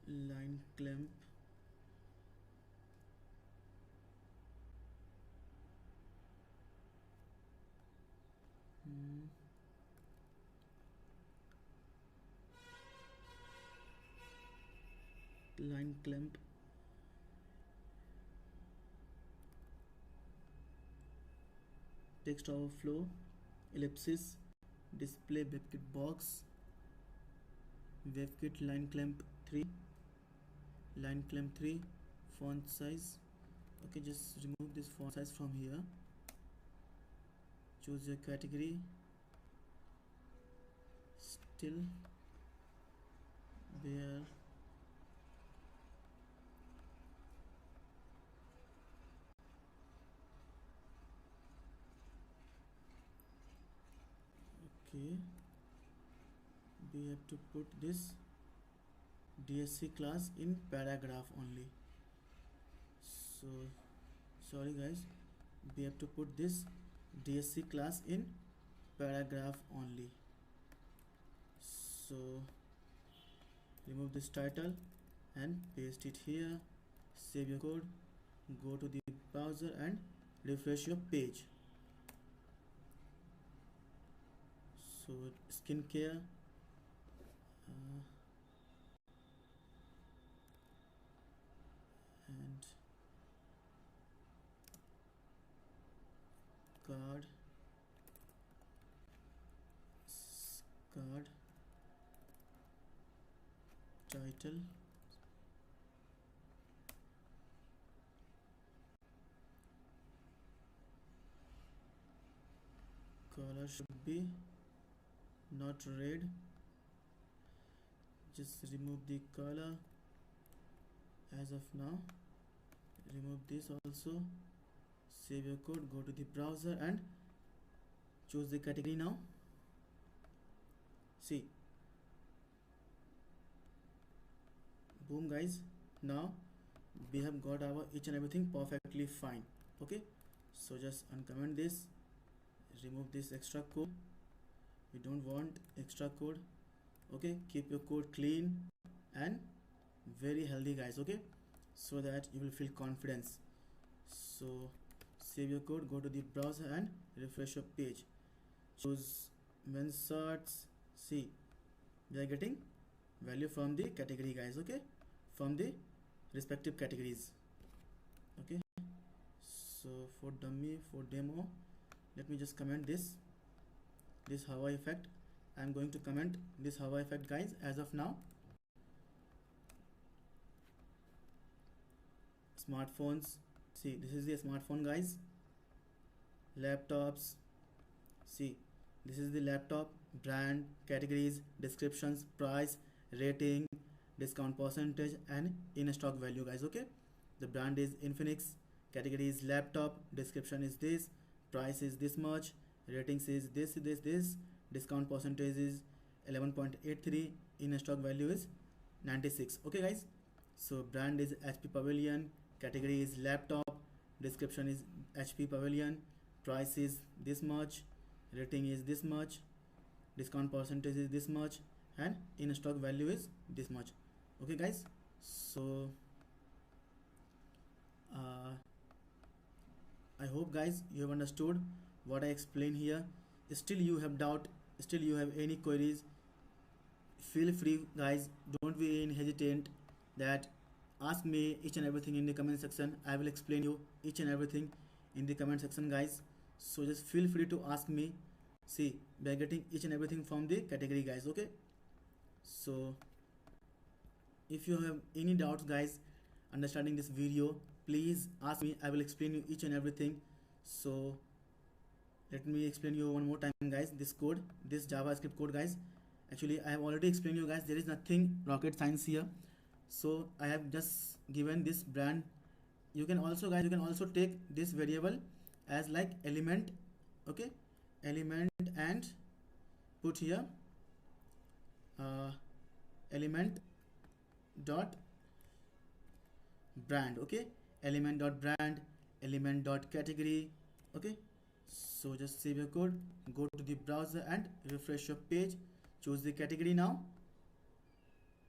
line clamp, line clamp, text overflow, ellipsis, display WebKit box, WebKit line clamp 3, line clamp 3, font size. Okay, just remove this font size from here, choose your category, still where okay, we have to put this DSC class in paragraph only. So sorry guys, we have to put this DSC class in paragraph only. So remove this title and paste it here, save your code, go to the browser and refresh your page. So skincare, and card title, color should be not red, just remove the color as of now, remove this also, save your code, go to the browser and choose the category now. See, boom guys, now we have got our each and everything perfectly fine. Okay, so just uncomment this, remove this extra code, we don't want extra code. Okay, keep your code clean and very healthy guys. Okay, so that you will feel confidence. So save your code, go to the browser and refresh your page, choose men's shirts. See, we are getting value from the category guys. Okay, from the respective categories. Okay, so for dummy, for demo, let me just comment this Hawaii effect. I am going to comment this Hawaii effect guys as of now. Smartphones, see, this is the smartphone guys. Laptops, see, this is the laptop, brand, categories, descriptions, price, rating, discount percentage and in stock value guys. Okay, the brand is Infinix, category is laptop, description is this, price is this much, ratings is this, discount percentage is 11.83, in stock value is 96. Okay guys, so brand is HP Pavilion, category is laptop, description is HP Pavilion, price is this much, rating is this much, discount percentage is this much and in stock value is this much. Okay guys, so I hope guys you have understood what I explained here. Still you have doubt, still you have any queries, feel free guys, don't be in hesitant that ask me each and everything in the comment section. I will explain you each and everything in the comment section guys, so just feel free to ask me. See, we are getting each and everything from the category guys. Okay, so if you have any doubts guys understanding this video, please ask me, I will explain you each and everything. So let me explain you one more time guys, this code, this JavaScript code guys. Actually I have already explained you guys, there is nothing rocket science here. So I have just given this brand. You can also guys, you can also take this variable as like element. Okay, element, and put here element dot brand. Okay, element dot brand, element dot category. Okay, so just save your code, go to the browser and refresh your page, choose the category. Now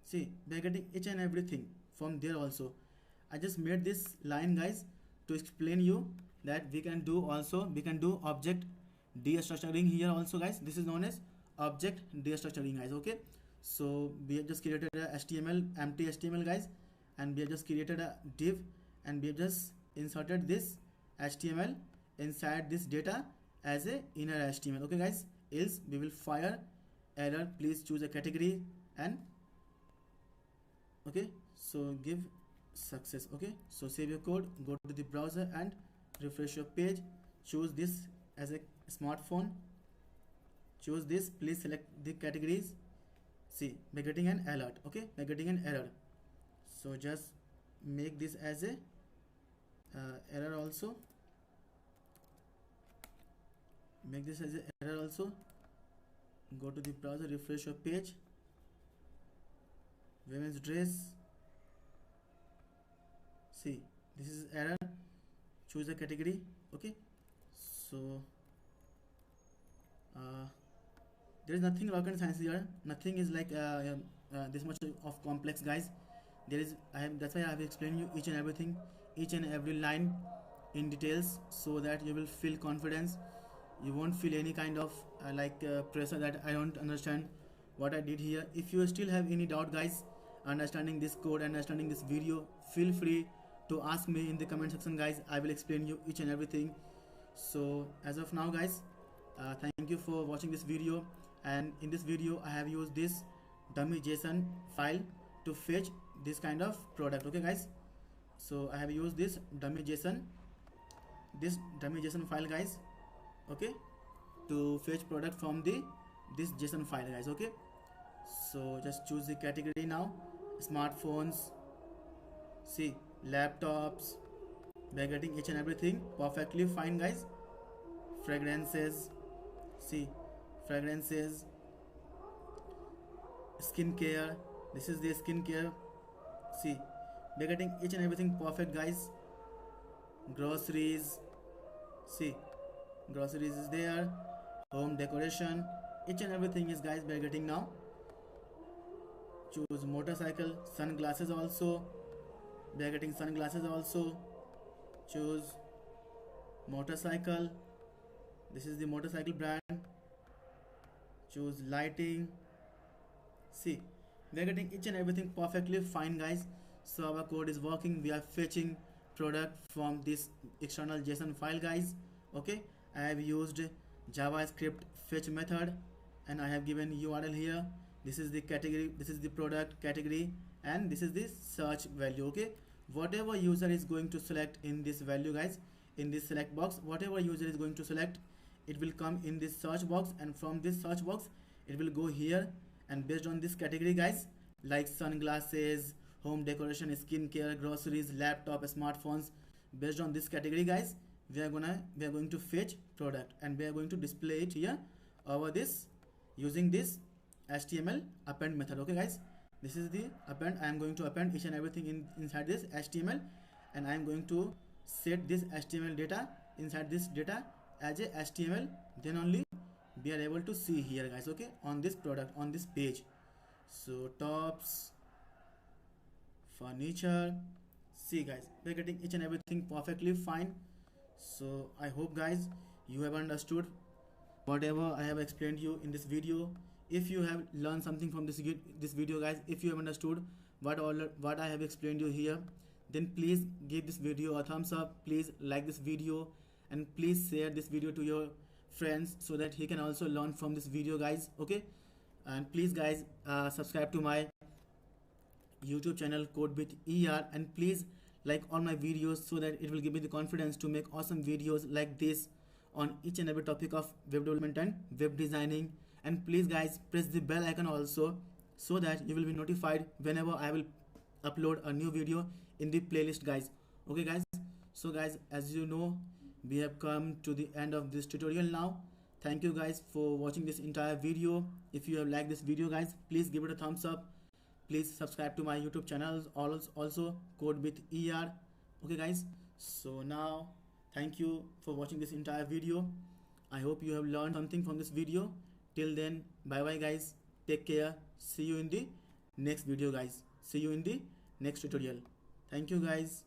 see, we are getting each and everything from there also. I just made this line guys to explain you that we can do also, we can do object destructuring here also guys. This is known as object destructuring guys. Okay, so we have just created a HTML, empty HTML guys, and we have just created a div, and we have just inserted this HTML inside this data as a inner HTML. Okay guys, else we will fire error, please choose a category. And okay, so give success. Okay, so save your code, go to the browser and refresh your page, choose this as a smartphone, choose this, please select the categories. See, we're getting an alert. Okay, we're getting an error, so just make this as a error also, make this as a error also. Go to the browser, refresh your page, women's dress. See, this is error, choose a category. Okay, so there is nothing rocket science here, nothing is like this much of complex guys. There is, that's why I have explained you each and everything, each and every line in details, so that you will feel confidence. You won't feel any kind of pressure that I don't understand what I did here. If you still have any doubt guys understanding this code, understanding this video, feel free to ask me in the comment section guys. I will explain you each and everything. So as of now guys, thank you for watching this video. And in this video I have used this dummy JSON file to fetch this kind of product. Okay guys, so I have used this dummy JSON file guys. Okay, to fetch product from this JSON file guys. Okay, so just choose the category now, smartphones. See, laptops, we are getting each and everything perfectly fine guys. Fragrances, see, fragrances, skincare, this is the skincare. See, we are getting each and everything perfect guys. Groceries, see, groceries is there, home decoration, each and everything is guys we are getting now. Choose motorcycle, sunglasses also, we are getting sunglasses also. Choose motorcycle, this is the motorcycle brand. Choose lighting. See, we are getting each and everything perfectly fine guys. So our code is working, we are fetching product from this external JSON file guys. Okay, I have used JavaScript fetch method, and I have given URL here. This is the category, this is the product category, and this is the search value. Okay, whatever user is going to select in this value guys, in this select box, whatever user is going to select, it will come in this search box, and from this search box it will go here, and based on this category guys, like sunglasses, home decoration, skincare, groceries, laptop, smartphones, based on this category guys, we are going to fetch product, and we are going to display it here over this using this HTML append method. Okay guys, this is the append. I am going to append each and everything inside this HTML, and I am going to set this HTML data inside this data as a HTML, then only we are able to see here guys. Okay, on this product, on this page. So tops, furniture, see guys, we are getting each and everything perfectly fine. So I hope guys you have understood whatever I have explained you in this video. If you have learned something from this video guys, if you have understood what I have explained you here, then please give this video a thumbs up, please like this video, and please share this video to your friends so that he can also learn from this video guys. Okay, and please guys subscribe to my YouTube channel Code with ER, and please like all my videos so that it will give me the confidence to make awesome videos like this on each and every topic of web development and web designing. And please guys press the bell icon also so that you will be notified whenever I will upload a new video in the playlist guys. Okay guys, so guys, as you know, we have come to the end of this tutorial now. Thank you guys for watching this entire video. If you have liked this video guys, please give it a thumbs up. Please subscribe to my YouTube channel also Code with ER. Okay guys, so now thank you for watching this entire video. I hope you have learned something from this video. Till then, bye bye guys, take care, see you in the next video guys, see you in the next tutorial. Thank you guys.